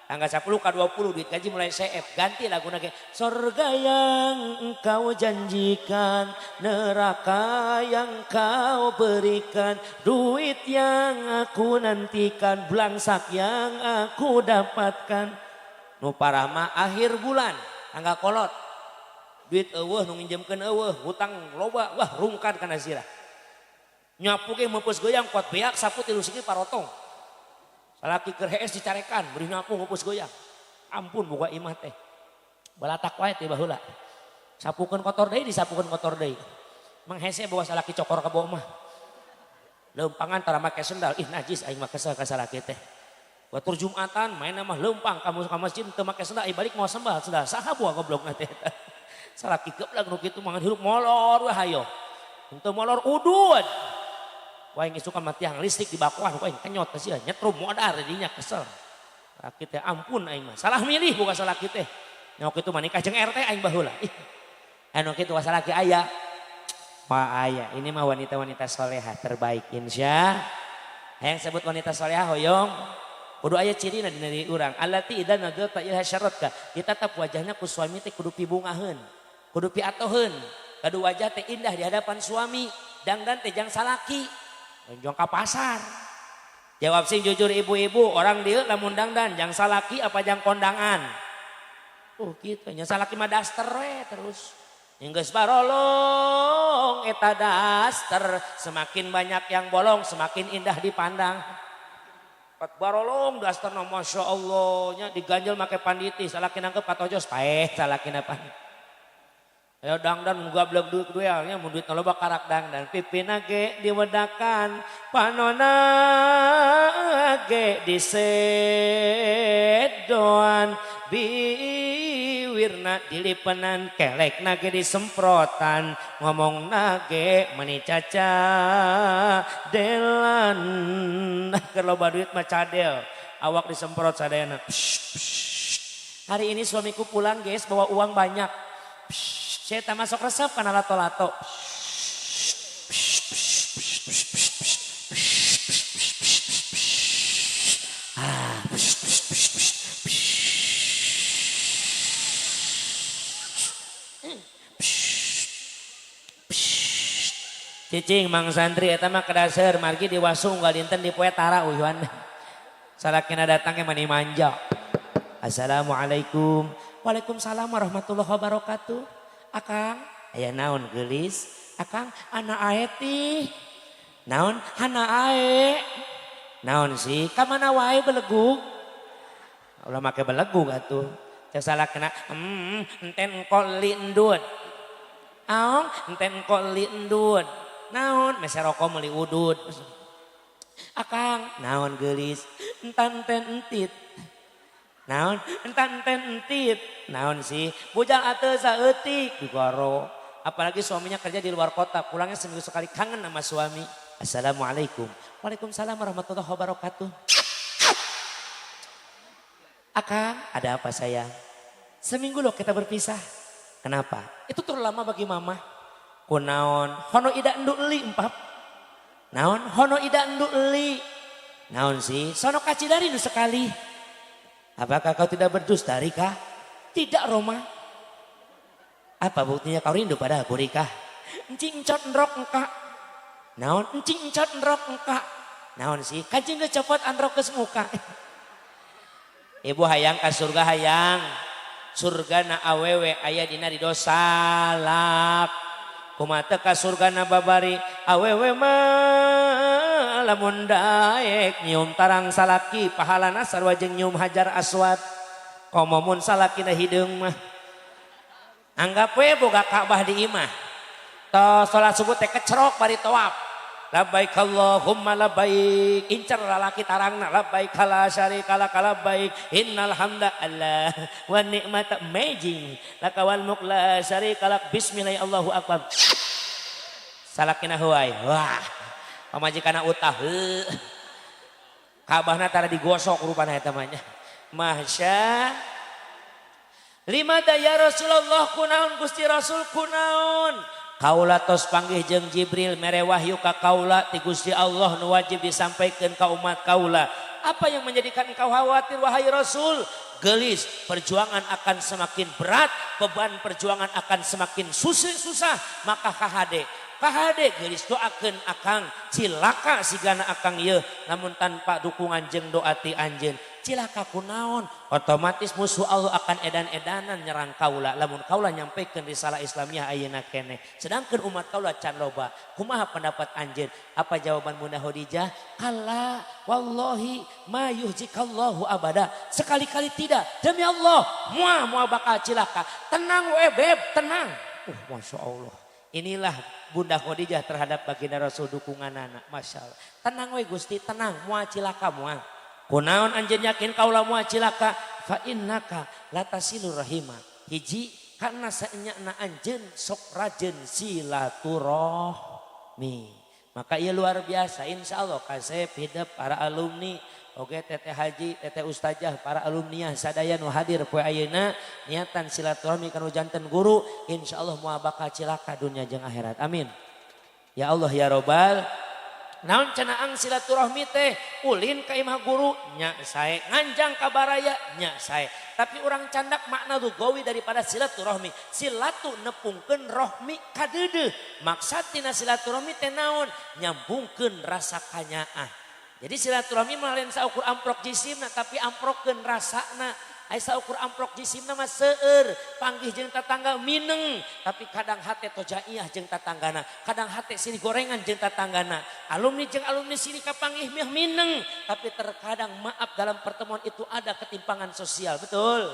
Tanggal 10 ke 20 duit gaji mulai CF. Ganti lagu ge. Sorga yang engkau janjikan, neraka yang kau berikan, duit yang aku nantikan, belangsak yang aku dapatkan. Nu parah mah akhir bulan, tanggal kolot. Duit eueuh nu nginjemkeun eueuh, hutang loba, wah rungkan kana sirah. Nyapu ge meupus goyang kot beak sapu tilu sigi parotong. Salaki keur hees dicarekan, beri nyapu meupus goyang. Ampun boga imah teh. Balatak wae teh baheula. Sapukeun kotor deui, disapukeun kotor deui. Mang hese bawa salaki cokor ka bawah mah. Lempangan tara make sendal, ih najis aing mah kesel ka salaki teh. Batur Jumatan main mah lempang kamu ka masjid teu make sendal, ai balik mau sembal sendal. Saha buah goblokna teh. Salaki geublag nu kitu mangan hirup molor we hayo. Henteu molor udud. Wae geus suka matiang listrik di bakuan wae kenyot teh sia nyetrum modar dinya kesel. Salaki teh ampun aing mah. Salah milih boga salaki teh. Nya kitu mah nikah jeung RT aing baheula. Anu kitu salaki aya. Wah aya, ini mah wanita-wanita solehah terbaik insya. Hayang sebut wanita solehah hoyong. Kudu aya cirina dina diri urang. Allati idza nadarta ilha syaratka. Ditatap wajahna ku suami teh kudu pibungaheun. Kudu piatoheun. Kadu wajah teh indah di hadapan suami. Dangdan teh jang salaki. Jonjong ka pasar. Jawab sing jujur ibu-ibu, orang dieu lamun dangdan jang salaki apa jang kondangan. Oh gitu, nya salaki mah daster we terus. Enggeus barolong eta daster, semakin banyak yang bolong semakin indah dipandang. Pat barolong daster na masyaallah nya diganjel make panditi, salaki nangkep katojos paeh salakina pan. Ayo dangdan gablek duit duelnya mun duit loba karak dangdan pipina ge diwedakan panona ge disedoan biwirna dilipenan kelekna ge disemprotan ngomongna ge meuni caca delan keur loba duit mah cadel awak disemprot sadayana. Hari ini suamiku pulang guys bawa uang banyak. Saya tak masuk resep karena lato-lato. Cicing Mang Santri eta mah kedaseur margi diwasung unggal dinten di poe tara uyuan. Salakina datang ke mani manja. Assalamualaikum. Waalaikumsalam warahmatullahi wabarakatuh. Akang, aya naon geulis? Akang, anak ae ti. Naon? Hana ae. Naon sih? Ka mana wae belegug? Ulah make belegug atuh. Cek salakna, enten engko lindut. Aong, enten engko lindut. Naon? Mese rokok meuli udud. Akang, naon geulis? Entan ten entit. Naon entan entit naon sih bujang ateu saeutik digoro apalagi suaminya kerja di luar kota pulangnya seminggu sekali kangen sama suami. Assalamualaikum. Waalaikumsalam warahmatullahi wabarakatuh. Akang ada apa sayang? Seminggu loh kita berpisah. Kenapa? Itu terlalu lama bagi mama. Kunaon hono ida enduk eli empap. Naon hono ida enduk eli. Naon sih sono kacidari nu sekali. Apakah kau tidak berdusta Rika? Tidak Roma. Apa buktinya kau rindu pada aku Rika? Encing encot enrok engka. Naon encing encot enrok engka. Naon sih? Kancing kecopot androk ke semuka. Ibu hayang ka surga hayang. Surga na awewe aya dina di dosalak. Kumata ka surga na babari awewe mah lamun daek nyium tarang salaki pahalana sarua jeung nyium hajar aswad. Komomun salaki na hideung mah. Anggap we boga Ka'bah di imah. Tos salat subuh teh kecrok bari tawaf. labbaik Allahumma labbaik incer lalaki tarangna labbaik la syarika lak labbaik innal hamda Allah wa ni'mata amazing lakawal mulk la syarika lak bismillah Allahu akbar salakina huai wah pamajikana utah kabahna tara digosok rupana eta mah masya lima daya Rasulullah kunaon Gusti Rasul kunaon kaula tos panggih jeung Jibril mere wahyu ka kaula ti Gusti Allah nu wajib disampaikan ka umat kaula apa yang menjadikan engkau khawatir wahai Rasul gelis perjuangan akan semakin berat beban perjuangan akan semakin susah maka kahade gelis doakeun akang cilaka sigana akang ieu namun tanpa dukungan jeung doa ti anjeun cilaka kunaon otomatis musuh Allah akan edan-edanan nyerang kaula lamun kaula nyampaikeun risalah Islamiyah ayeuna keneh sedangkan umat kaula can loba kumaha pendapat anjeun apa jawaban Bunda Khadijah kalla wallahi ma yuhjikallahu abada sekali-kali tidak demi Allah moal bakal cilaka tenang we beb tenang masya Allah inilah Bunda Khadijah terhadap baginda Rasul dukungan anak masya Allah tenang we Gusti tenang moal cilaka moal kunaon anjeun yakin kaula moal cilaka fa innaka latasilur rahima hiji karena saenyana anjeun sok rajeun silaturahmi maka ieu luar biasa insyaallah kasep hidup para alumni oge teteh haji teteh ustazah para alumni sadaya nu hadir poe ayeuna niatan silaturahmi kanu janten guru insyaallah moal bakal cilaka dunia jeung akhirat amin ya Allah ya robbal naon cenah silaturahmi teh ulin ka imah guru nya sae nganjang ka baraya nya sae tapi urang candak makna lugawi daripada silaturahmi silatu nepungkeun rohmi ka deudeuh maksud tina silaturahmi teh naon nyambungkeun rasa kanyaah jadi silaturahmi mah lain saukur amprok jisimna tapi amprokkeun rasana ai saukur amprok jisimna mah seueur panggih jeung tatangga mineng tapi kadang hate tojaiyah jeung tatanggana kadang hate silih gorengan jeung tatanggana alumni jeung alumni silih kapanggih mah mineng tapi terkadang maaf dalam pertemuan itu ada ketimpangan sosial betul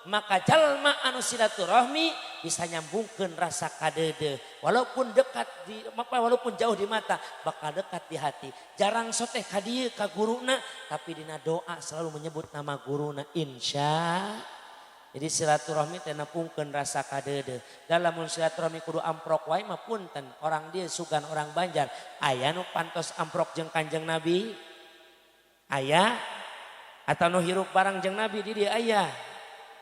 maka jalma anu silaturahmi bisa nyambungkeun rasa kadeudeung walaupun dekat di walaupun jauh di mata bakal dekat di hati jarang soteh ka dieu ka guruna tapi dina doa selalu menyebut nama guruna insya jadi silaturahmi teh napungkeun rasa kadeudeung dalam silaturahmi kudu amprok wae mah punten orang dia sugan orang Banjar aya nu pantos amprok jeung Kanjeng Nabi aya atau nu hirup barang jeung Nabi di dieu aya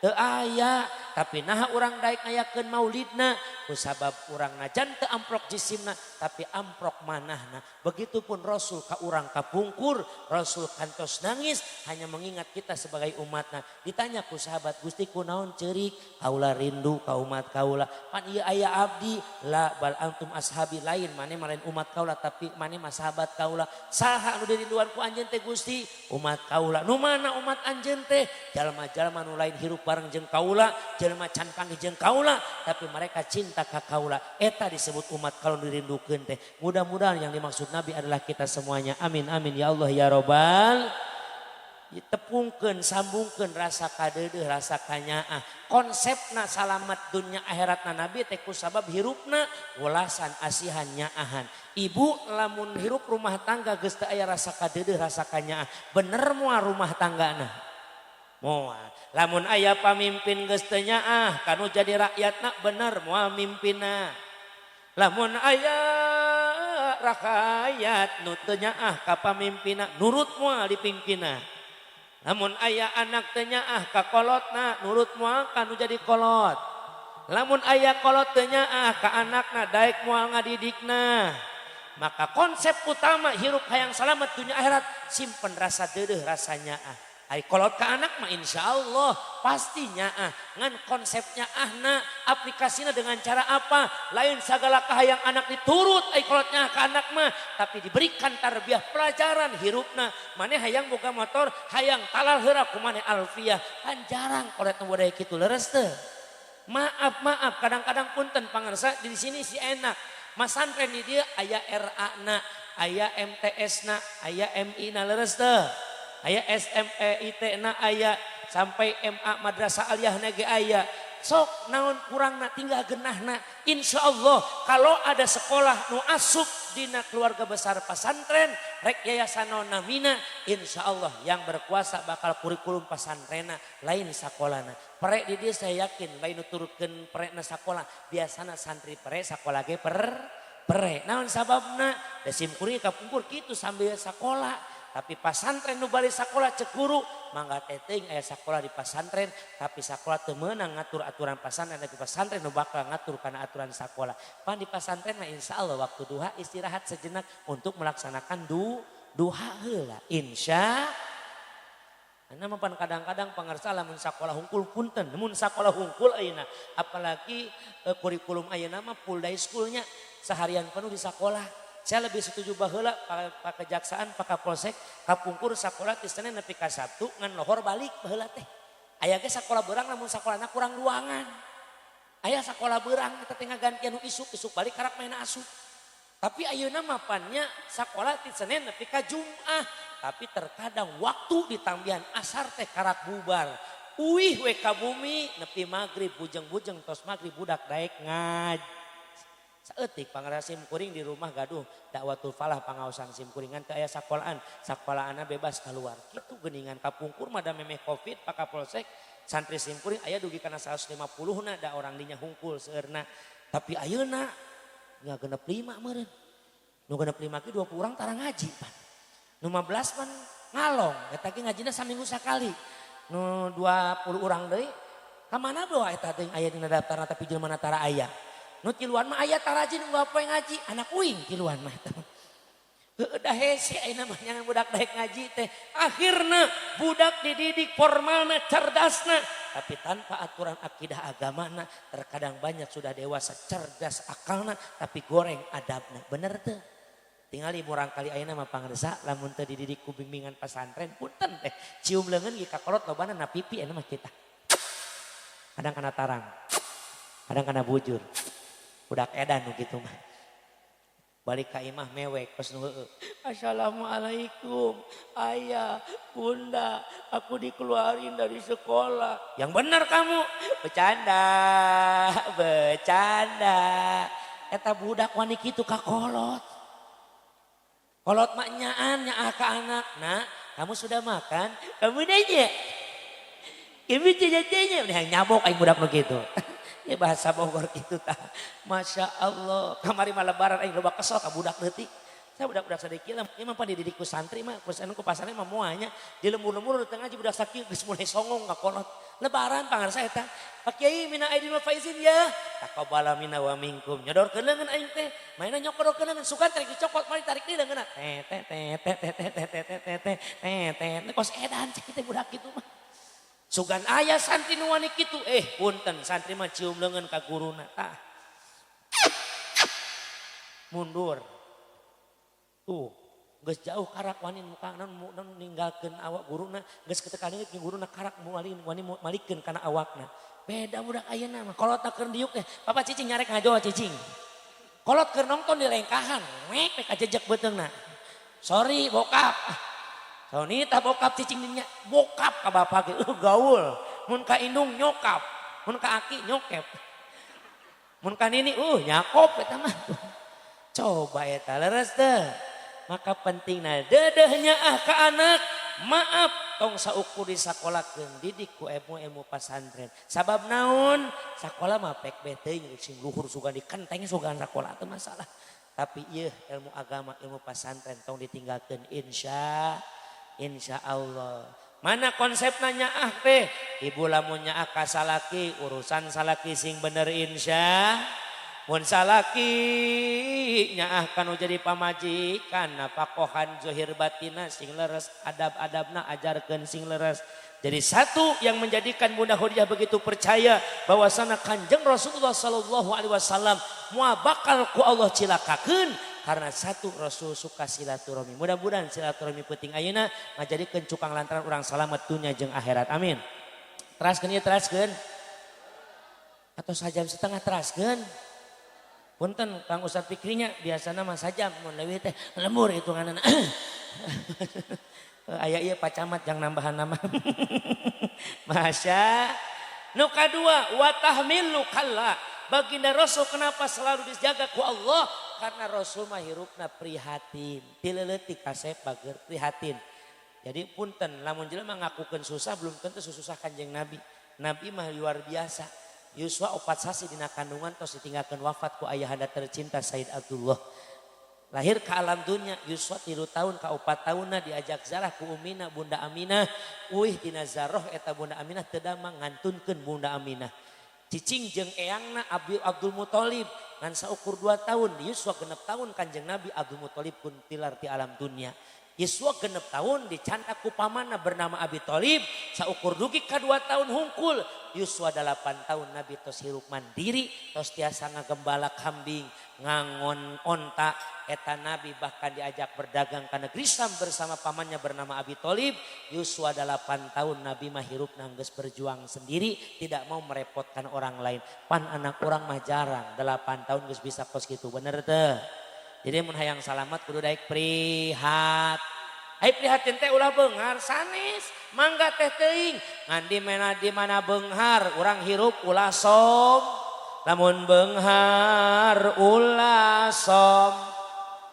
teu aya tapi naha urang daek ngayakeun maulidna kusabab urang najan teu amprok jisimna tapi amprok manahna begitupun Rasul ka urang kapungkur Rasul kantos nangis hanya mengingat kita sebagai umatna ditanya ku sahabat Gusti kunaon ceurik kaula rindu ka umat kaula pan ieu aya abdi la bal antum ashabi lain mane malen umat kaula tapi mane mah sahabat kaula saha nu dirinduan ku anjeun teh Gusti umat kaula nu mana umat anjeun teh jalma-jalma nu lain hirup bareng jeung kaula jelema can panggih jeung kaula tapi mereka cinta ka kaula eta disebut umat kalau dirindukeun teh mudah-mudahan yang dimaksud Nabi adalah kita semuanya amin amin ya Allah ya robbal tepungkeun sambungkeun rasa kadeudeung rasa kanyaah konsepna salamat dunya akhiratna Nabi teh kusabab hirupna welasan asihan nyaahan ibu lamun hirup rumah tangga geus teu aya rasa kadeudeung rasa kanyaah bener moal rumah tanggana moal lamun aya pamimpin geus teu nyaah kanu jadi rakyatna bener moal mimpinna lamun aya rakyat nu teu nyaah ka pamimpinna nurut moal dipimpinna lamun aya anak teu nyaah ka kolotna nurut moal kanu jadi kolot lamun aya kolot teu nyaah ka anakna daek moal ngadidikna maka konsep utama hirup hayang salamet dunia akhirat simpen rasa deudeuh rasa nyaah ai kolot ka anak mah insyaallah pastinya ngan konsepnya ahna aplikasinya dengan cara apa lain sagala kahayang anak diturut ai kolotnya ka anak mah tapi diberikan tarbiyah pelajaran hirupna maneh hayang boga motor hayang talal heura ku maneh alfiah kan jarang kolet nu budaya kitu leres teu maaf kadang-kadang punten pangarsa di sini si enak masantren di dieu aya RA-na aya MTS-na aya MI-na leres teu aya SMEIT-na aya sampai MA Madrasah Aliyah ge aya sok naon kurangna tinggal genahna insyaallah kalau ada sekolah nu asup dina keluarga besar pesantren rek yayasan Namina, insya Allah yang berkuasa bakal kurikulum pesantrenna lain sakolana. Perek di dia saya yakin lain nuturkeun perekna sakola biasana santri perek sakola ge perek. Naon sababna? Da sim kuring kapungkur kitu sambil sakola. Tapi pasantren nu bali sakola cek guru mangga teteng aya sakola di pasantren tapi sakola teu meunang ngatur aturan pasantren tapi pasantren nu bakal ngatur kana aturan sakola. Pan di pasantren mah insyaallah waktu duha istirahat sejenak untuk melaksanakan duha heula. Insya Karena pan kadang-kadang pangarsa lamun sakola hungkul punten, mun sakola hungkul ayeuna apalagi kurikulum ayeuna mah full day schoolnya seharian penuh di sakola. Saya lebih setuju baheula Pak Kejaksaan, Pak Kapolsek, kapungkur sakola ti Senin nepi ka Sabtu ngan lohor balik baheula teh. Aya ge sakola beurang namun sakolana kurang ruangan. Aya sakola beurang kita teh ngagantian isuk balik karak main asup. Tapi ayeuna mah pannya sakola ti Senin nepi ka Jumat. Tapi terkadang waktu ditambihan asar teh karak bubar. Uih we ka bumi nepi magrib bujeng-bujeng tos magrib budak daek ngaji. Saeutik pangarasa sim kuring di rumah gaduh dakwatul falah pangaosan sim kuringan teu aya sakolaana bebas keluar. Kitu geuningan kapungkur mada memeh Covid Pak Kapolsek santri sim kuring aya dugi kana 150na da orang dinya hungkul seueurna. Tapi ayeuna nya genep 5 meureun. Nu genep 5 ge 20 urang tara ngaji pan. Nu 15 pan ngalong eta ge ngajina saminggu sakali. Nu 20 urang deui ka mana bawa eta teh aya dina daftarna tapi jelema tara aya. Nu tiluan mah aya tarajin nggak apa ngaji anak uing tiluan mah udah hese ayeuna mah nyangan budak daek ngaji teh akhirna budak dididik formalna cerdasna tapi tanpa aturan akidah agamana terkadang banyak sudah dewasa cerdas akalna tapi goreng adabna bener teu tinggal murang kali ayeuna mah pangarsa lamun teu dididik ku bimbingan pesantren punten teh cium leungeun ge kakolot lobana na pipi ayeuna mah kita kadang kana tarang kadang kana bujur budak edan gitu mah. Balik ka imah mewek pas nu heueuh. Assalamualaikum. Ayah, Bunda, aku dikeluarin dari sekolah. Yang benar kamu. Bercanda. Eta budak wani kitu ka kolot. Kolot mak nyaan nyaah ka anak. Nah, kamu sudah makan? Kamu nanya. Kamu tanya. Nah, nyabok aing budak nu kitu. Ya bahasa Bogor gitu tah. Masya Allah. Kamari mah lebaran aing loba kesel ka budak leutik. Saya budak-budak sadeki lah. Ieu mah pan dididik ku santri mah ku pasarnya mah moanya. Di lembur-lembur di tengah budak sakieu geus mulai songong ka kolot. Lebaran pangarsa eta. Pak Kiai mina aidin wa faizin ya. Taqabbala minna wa minkum. Nyodorkeun leungeun aing teh. Mainna nyokodorkeun leungeun sugan tarik dicokot mari tarik deui leungeunna. Kos edan cek teh budak kitu mah. Sugan ayah santri nu wani kitu punten santri mah cium leungeun ka guruna tah mundur tuh geus jauh karak wani muka naon ninggalkeun awak guruna geus ketekaneut guruna karak wani malikeun kana awakna beda budak ayeuna mah kolot keur diuk teh papa cicing nyarek ngajoa cicing kolot keur nongton di lengkahan mek kajejek beteungna sorry bokap Sonita bokap cicing dinya bokap ka bapak ge gaul mun ka indung nyokap mun ka aki nyokep mun ka nini nyakop eta mah coba eta leres teu maka pentingna deudeuh nyaah ka anak maaf tong saukur disakolakeun didik ku ilmu pasantren sabab naon sakola mah pek beteuing sing luhur sugan dikenteng sugan sakola teu masalah tapi ieu ilmu agama ilmu pasantren tong ditinggalkeun Insya Allah. Mana konsepnya nyaah teh? Ibu lamun nyaah ka salaki urusan salaki sing bener insya. Mun salaki nyaah kanu jadi pamajikan napakohan zohir batina sing leres adab-adabna ajarkeun sing leres. Jadi satu yang menjadikan Bunda Khadijah begitu percaya bahwasana Kanjeng Rasulullah sallallahu alaihi wasallam moal bakal ku Allah cilakakeun karena satu Rasul suka silaturahmi. Mudah-mudahan silaturahmi penting ayeuna ngajadikeun cukang lantaran urang salamet dunya jeung akhirat. Amin. Teraskeun ieu teraskeun. Atau sajam setengah teraskeun. Punten Kang Ustaz Fikrinya biasana mah sajam mun leuwih teh lembur hitunganna. Aya ieu Pak Camat yang nambahan nama. Masya. Nu kadua wa tahmilu kalla. Baginda Rasul kenapa selalu dijaga ku Allah? karena Rasul mah hirupna prihatin. Tileleutik kasep bager prihatin. Jadi punten lamun jelema ngakukeun susah belum tentu susah Kanjeng Nabi. Nabi mah luar biasa. Yuswa 4 sasi dina kandungan tos ditinggalkeun wafat ku ayahanda tercinta Said Abdullah. Lahir ke alam dunia Yuswa 3 tahun ke 4 tahunna diajak zarah ku umina Bunda Aminah. Uih dina zaroh eta Bunda Aminah teu damang ngantunkeun Bunda Aminah. Cicing jeung eyangna Abdul Muthalib ngan saukur 2 tahun. Yuswa 6 tahun Kanjeng Nabi Abdul Muthalib pun tilar di alam dunia. Yuswa 6 tahun dicantak ku pamanna bernama Abi Thalib. Saukur dugi ka 2 tahun hungkul. Yuswa 8 tahun Nabi tos hirup mandiri. Tos tiasa ngagembala kambing. Ngangon onta. Eta Nabi bahkan diajak berdagang ke negeri Syam bersama pamannya bernama Abi Thalib. Yuswa 8 tahun Nabi mah hirup nanggeus berjuang sendiri. Tidak mau merepotkan orang lain. Pan anak orang mah jarang. 8 tahun geus bisa kos gitu. Bener teh. Jadi mun hayang salamat kudu daek prihat. Ai prihatin teh ulah beunghar sanes. Mangga teh teuing. Ngan di mana beunghar urang hirup ulah som. Lamun beunghar ulah som.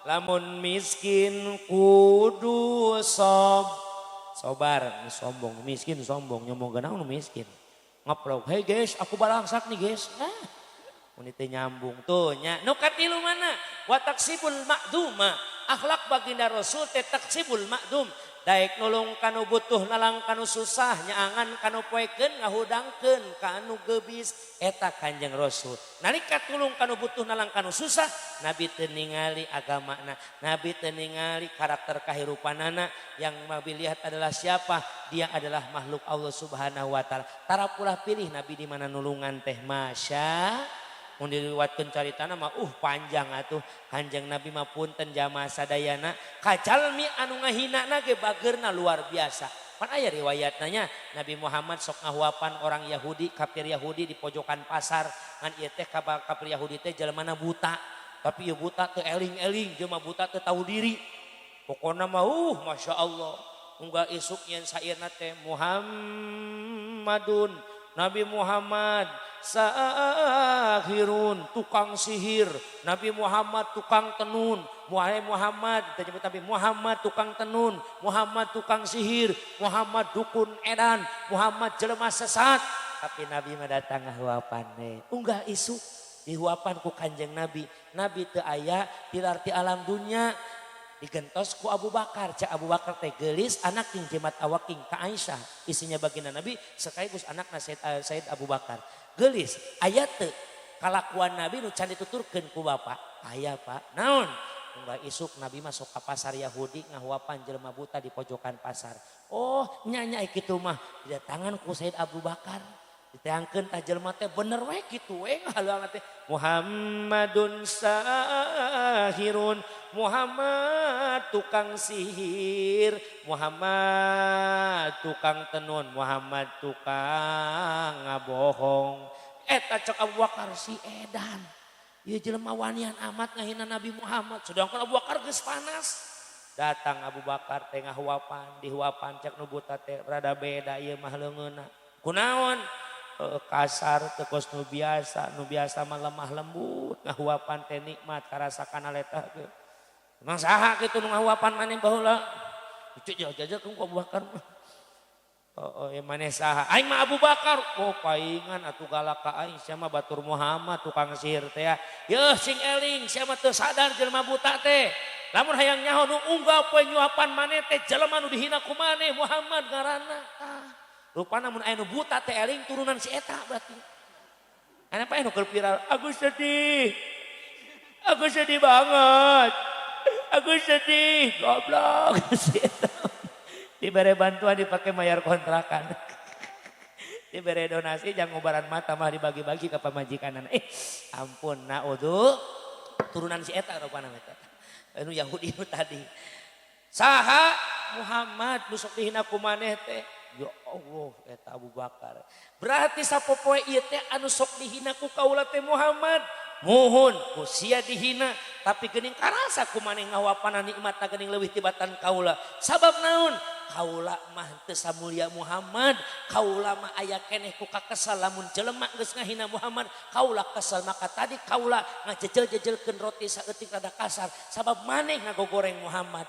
Lamun miskin kudu som. Sobar sombong miskin sombong nyombong geunang nu miskin. Ngaprog, "Hey guys, aku balangsak nih guys." Nah. Ini teh nyambung tuh nya. Nu katilu mana? Wa taksibul ma'duma. Akhlak baginda Rasul teh taksibul ma'dum. Daek nulung kanu butuh nalang kanu susah nyaangan kanu poekeun ngahudangkeun kanu gebis eta Kanjeng Rasul. Nalika tulung kanu butuh nalang kanu susah Nabi teu ningali agamana, Nabi teu ningali karakter kahirupanana. Yang Nabi lihat adalah siapa? Dia adalah makhluk Allah Subhanahu wa taala. Tara pulah pilih Nabi di mana nulungan teh masya. Mun diriwayatkeun caritana mah panjang atuh. Kanjeng Nabi mah punten jamaah sadayana kajalmi anu ngahinana ge bageurna luar biasa. Pan aya riwayatna Nabi Muhammad sok ngahuapan orang Yahudi, kafir Yahudi di pojokan pasar. Ngan ieu teh kafir Yahudi teh jelemana buta. Tapi ieu buta teu eling-eling, jelema buta teu tahu diri. Pokona mah Masya Allah. Unggal isuk nyen sairna teh Muhammadun Nabi Muhammad sahirun tukang sihir. Nabi Muhammad tukang tenun. Muhammad Nabi Muhammad tukang tenun. Muhammad tukang sihir. Muhammad dukun edan. Muhammad jelema sesat. Tapi Nabi mah datang ngahuapan unggah isu dihuapan ku Kanjeng Nabi. Nabi teu aya tilar ti alam dunya. Digentos ku Abu Bakar. Cak Abu Bakar teh geulis anak king jemat awaking ka Aisyah. Isinya baginda Nabi sekaligus anakna Said Abu Bakar. Geulis aya teu kalakuan Nabi nu can dituturkeun ku bapa. Aya Pak. Naon? Unggal isuk Nabi masuk ka pasar Yahudi ngahuapan jelema buta di pojokan pasar. Oh nya kitu mah didatangan ku Said Abu Bakar. Diteangkeun tah jelema teh bener we kitu we ngahaluang teh Muhammadun sahirun. Muhammad tukang sihir, Muhammad tukang tenun, Muhammad tukang ngabohong. Eta cek Abu Bakar si edan. Ieu jelema wanian amat ngahina Nabi Muhammad. Sedangkan Abu Bakar geus panas. Datang Abu Bakar teh ngahuapan, dihuapan cek nu buta teh rada beda ieu mah leungeunna. Kunaon? Kasar teu kos nu biasa mah lemah lembut. Ngahuapan teh nikmat karasakan aletah teh. Emang saha kitu nu ngahuapan maneh baheula? Cucu jajal ku Abu Bakar mah. Maneh saha? Aing mah Abu Bakar. Oh paingan atuh galak ka aing sia mah batur Muhammad tukang sihir teh. Yeuh sing eling sia mah teu sadar jelema buta teh. Lamun hayang nyaho nu unggah poe nyuapan maneh teh jelema nu dihina ku maneh Muhammad ngaranna. Rupana mun aya nu buta teh eling turunan si eta berarti. Aya apa anu keur viral? Aku sedih banget. Aku sedih, goblok. Dibere bantuan dipakai bayar kontrakan. Dibere donasi jangan ngobaran mata mah dibagi-bagi ke pamajikanan. Ampun naudzu. Turunan si eta rupana eta. Anu Yahudi nu tadi. Saha Muhammad nu sok dihina ku maneh teh. Ya Allah eta Abu Bakar. Berarti sapopoe ieu teh anu sok dihina ku kaula teh Muhammad. Muhun ku sia dihina tapi geuning karasa ku maneh ngawapanan nikmatna geuning leuwih tibatan kaula. Sabab naon? kaula mah teu samulia Muhammad, kaula mah aya keneh ku kakesal lamun jelema geus ngahina Muhammad, kaula kesel maka tadi kaula ngajejel-jejelkeun roti saeutik rada kasar sabab maneh ngagogoreng Muhammad.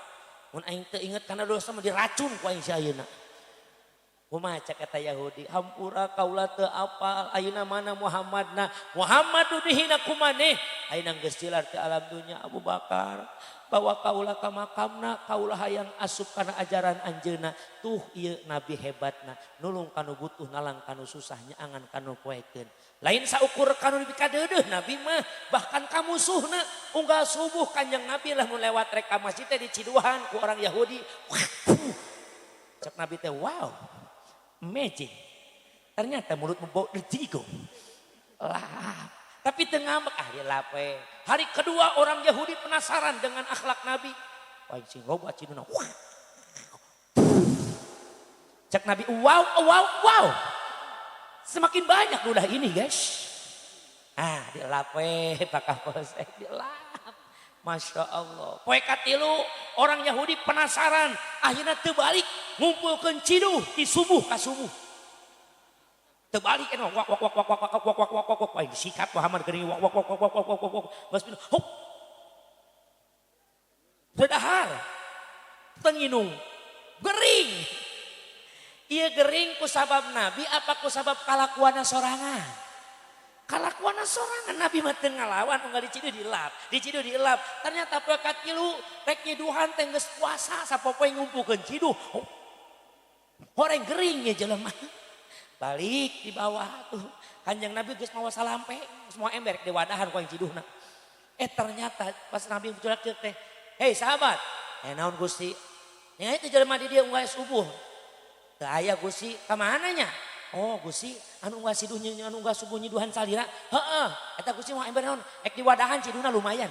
Mun aing teu inget kana dosa mah diracun ku aing sayeuna. Kumaha cek eta Yahudi, hampura kaula teu apal ayeuna mana Muhammadna. Muhammad dihina ku maneh, ayeuna geus jilar ti alam dunya. Abu Bakar bawa kaula ka makamna, kaula hayang asup kana ajaran anjeunna. Tuh ieu nabi hebatna, nulung kanu butuh, nalang kanu susah, nyaangan kanu poekeun. Lain saukur kanu bikadeudeuh nabi mah, bahkan ka musuhna unggal subuh kanjeng nabi lah mun lewat rek ka masjid teh diciduhan ku orang Yahudi. Cek nabi teh wow. Magic. Ternyata mulut membau dejigo. Lah. Tapi tengah ya lape. Hari kedua orang Yahudi penasaran dengan akhlak Nabi. Wah sing loba ciduna. Cek Nabi wow. Semakin banyak udah ini guys. Dilape pakah polsek dilap. Masya Allah. Poe katilu orang Yahudi penasaran. Akhirnya terbalik. Ngumpulkan ciduh di subuh ka subuh. Terbalik kan wak. Wah disikat Muhammad gering wak. Mas pindah. Hop. Dedahar. Tenginung. Gering. Iya gering ku sabab Nabi apa ku sabab kalakuana sorangan. Kalakuana sorangan Nabi mah teu ngalawan unggal dicidu dilap. Ternyata poe katilu rek nyiduhan teh geus puasa sapopoe ngumpulkeun ciduh. Horeng gering ya jelema. Balik di bawah tuh. Kanjeng Nabi geus mawa salampe, semua ember di wadahan ku ciduhna. Ternyata pas Nabi menculak teh, "Hei sahabat, naon Gusti? Nya itu jelema di dieu unggal subuh." Teu aya Gusti, ka mananya? Oh Gusti, anu unggal siduhnya anu unggal subuh nyiduhan salira. Heeh, eta Gusti mau ember naon? Ek di wadahan ciduhna lumayan.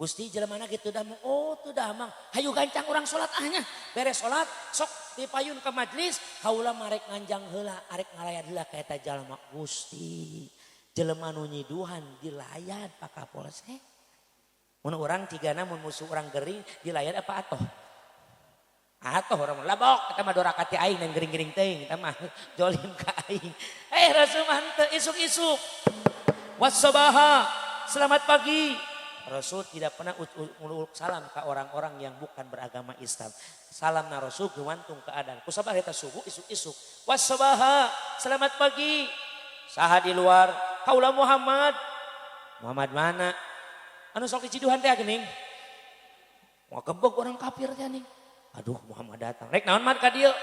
Gusti jelemana gitu damang. Oh tuh damang. Hayu gancang orang salat ahnya. Beres salat sok dipayun ke majlis, kaula marek nganjang heula, arek ngalayat heula ka eta jalma. Gusti, jelema nu nyiduhan dilayat Pak Kapolsek. Mun urang tigana mun musuh urang gering dilayat apa atoh? Atoh urang labok eta mah dorakati aing dan gering-gering teuing eta mah jolim ka aing. Rasul mah teu isuk-isuk. Wassabaha, selamat pagi. Rasul tidak pernah uluk salam ke orang-orang yang bukan beragama Islam. Salam na Rasul gumantung keadaan. Kusabah eta subuh isuk-isuk. Wassabaha, selamat pagi. Saha di luar, kaula Muhammad. Muhammad mana? Anu sok diciduhan teh geuning. Mau gebeg orang kafir teh nih. Aduh Muhammad datang. Rek naon mad ka dieu?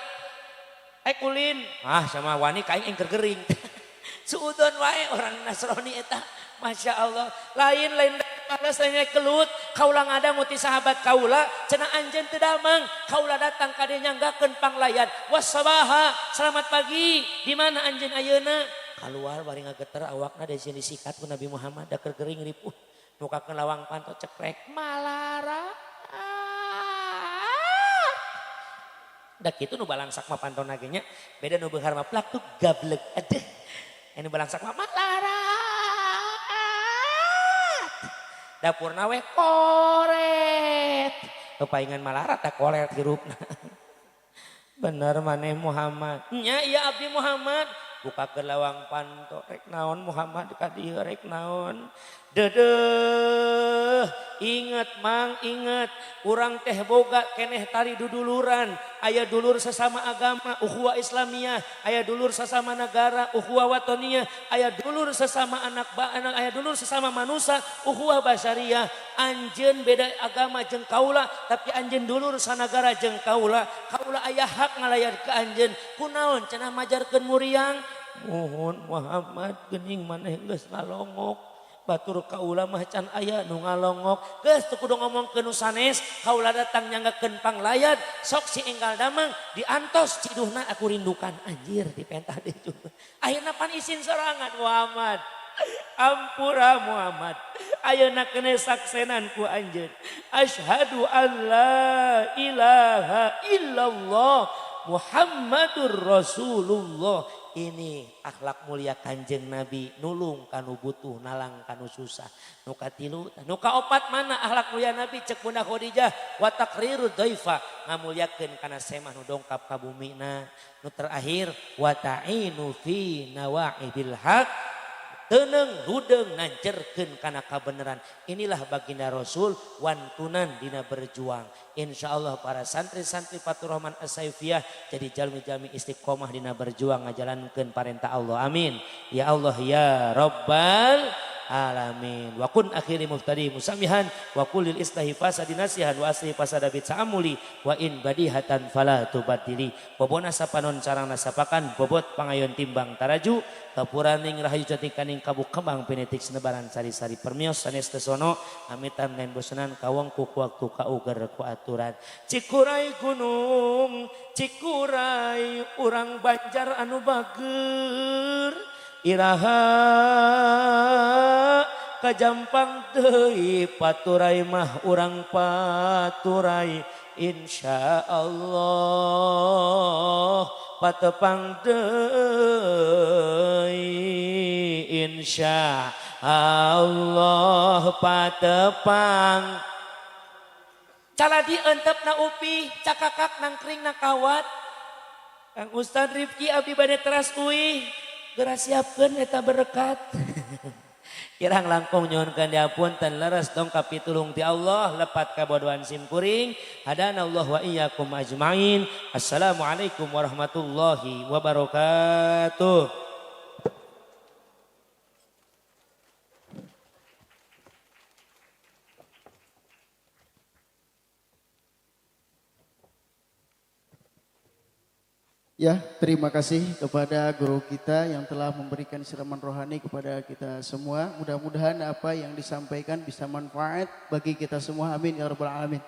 Kulin. Sama wani ka aing engker gering. Suudon wae orang Nasrani eta. Masya Allah. Lain balasnya kelut. Kaula ngadamu ti sahabat kaula. Cenah anjeun teu damang. Kaula datang ka dieu nyanggakeun panglayan. Wassabaha, selamat pagi. Di mana anjeun ayeuna? Kaluar bari ngageter awakna dari sini disikat ku Nabi Muhammad da keur gering ripuh. Nukakeun lawang panto cekrek. Malara. Da kitu nu balangsak mah pantona ge nya. Beda nu beunghar mah plak tuh gablek. Aduh. Anu balangsak mah malara. Dapurna we koret. Kepaingan malarat tak koret hirupna. Bener maneh Muhammad. Nya iya abdi Muhammad. Buka ke lawang panto. Rek naon Muhammad ka dieu rek naon. Dedeh. Ingat mang ingat. Urang teh boga keneh tari duduluran. Aya dulur sesama agama ukhuwah Islamiyah. Aya dulur sesama negara ukhuwah watoniyah. Aya dulur sesama anak aya dulur sesama manusia ukhuwah basyariyah. Anjeun beda agama jeung kaula tapi anjeun dulur sanagara jeung kaula. Kaula aya hak ngalayan ke anjeun. Kunaon cenah majarkeun muriang. Mohon Muhammad geuning maneh geus ngalongok. Batur kaula mah can aya nu ngalongok. Geus teu kudu ngomongkeun nu sanes, kaula datang nyanggakeun panglayat, sok si enggal damang diantos ciduhna aku rindukan. Anjir dipentah deui juga. Ayeuna pan isin sorangan Muhammad. Ampura Muhammad. Ayeuna keneh saksenan ku anjeun. Asyhadu an la ilaha illallah Muhammadur Rasulullah. ini akhlak mulia Kanjeng Nabi, nulung kanu butuh, nalang kanu susah. Nu katilu, nu kaopat mana akhlak mulia Nabi cek Bunda Khadijah wa taqriru dhaifa, ngamulyakeun kana semah nu dongkap ka bumina. Nu terakhir wa ta'inu fi nawaibil haq, teneng rudeng nancerkeun kana kabeneran. Inilah baginda Rasul wantunan dina berjuang. Insyaallah para santri-santri Fathur Rahman As-Saifiyah jadi jalmi-jalmi istiqomah dina berjuang ngajalankeun parentah Allah. Amin. Ya Allah ya Rabbal alamin. Wa kun akhiri muftadi musamihan wa kulil islahi fasadi nasihan wa asli fasada bit'amuli wa in badihatan fala tubaddili. Bobona sapanon sarang nasapakan bobot pangayon timbang taraju kapuraning rahayu jati kaning kabuk kembang penetik senebaran sari-sari permios sanes tesono amitan lain bosanan kawang kuku waktu kauger ku aturan. Cikuray gunung cikuray urang Banjar anu bager iraha kajampang deui paturai mah urang paturai insyaallah patepang deui insyaallah patepang caladi entepna upi cakakak nangkring nakawat Kang Ustad Rifki abdi bade teras uih geura siapkeun eta berkat. Kirang langkung nyuhunkeun diapunten leres dongkap pitulung ti Allah lepat kabodohan sim kuring. Hadanallah wa iyyakum ajmain. Assalamualaikum warahmatullahi wabarakatuh. Ya, terima kasih kepada guru kita yang telah memberikan siraman rohani kepada kita semua. Mudah-mudahan apa yang disampaikan bisa manfaat bagi kita semua. Amin ya rabbal alamin.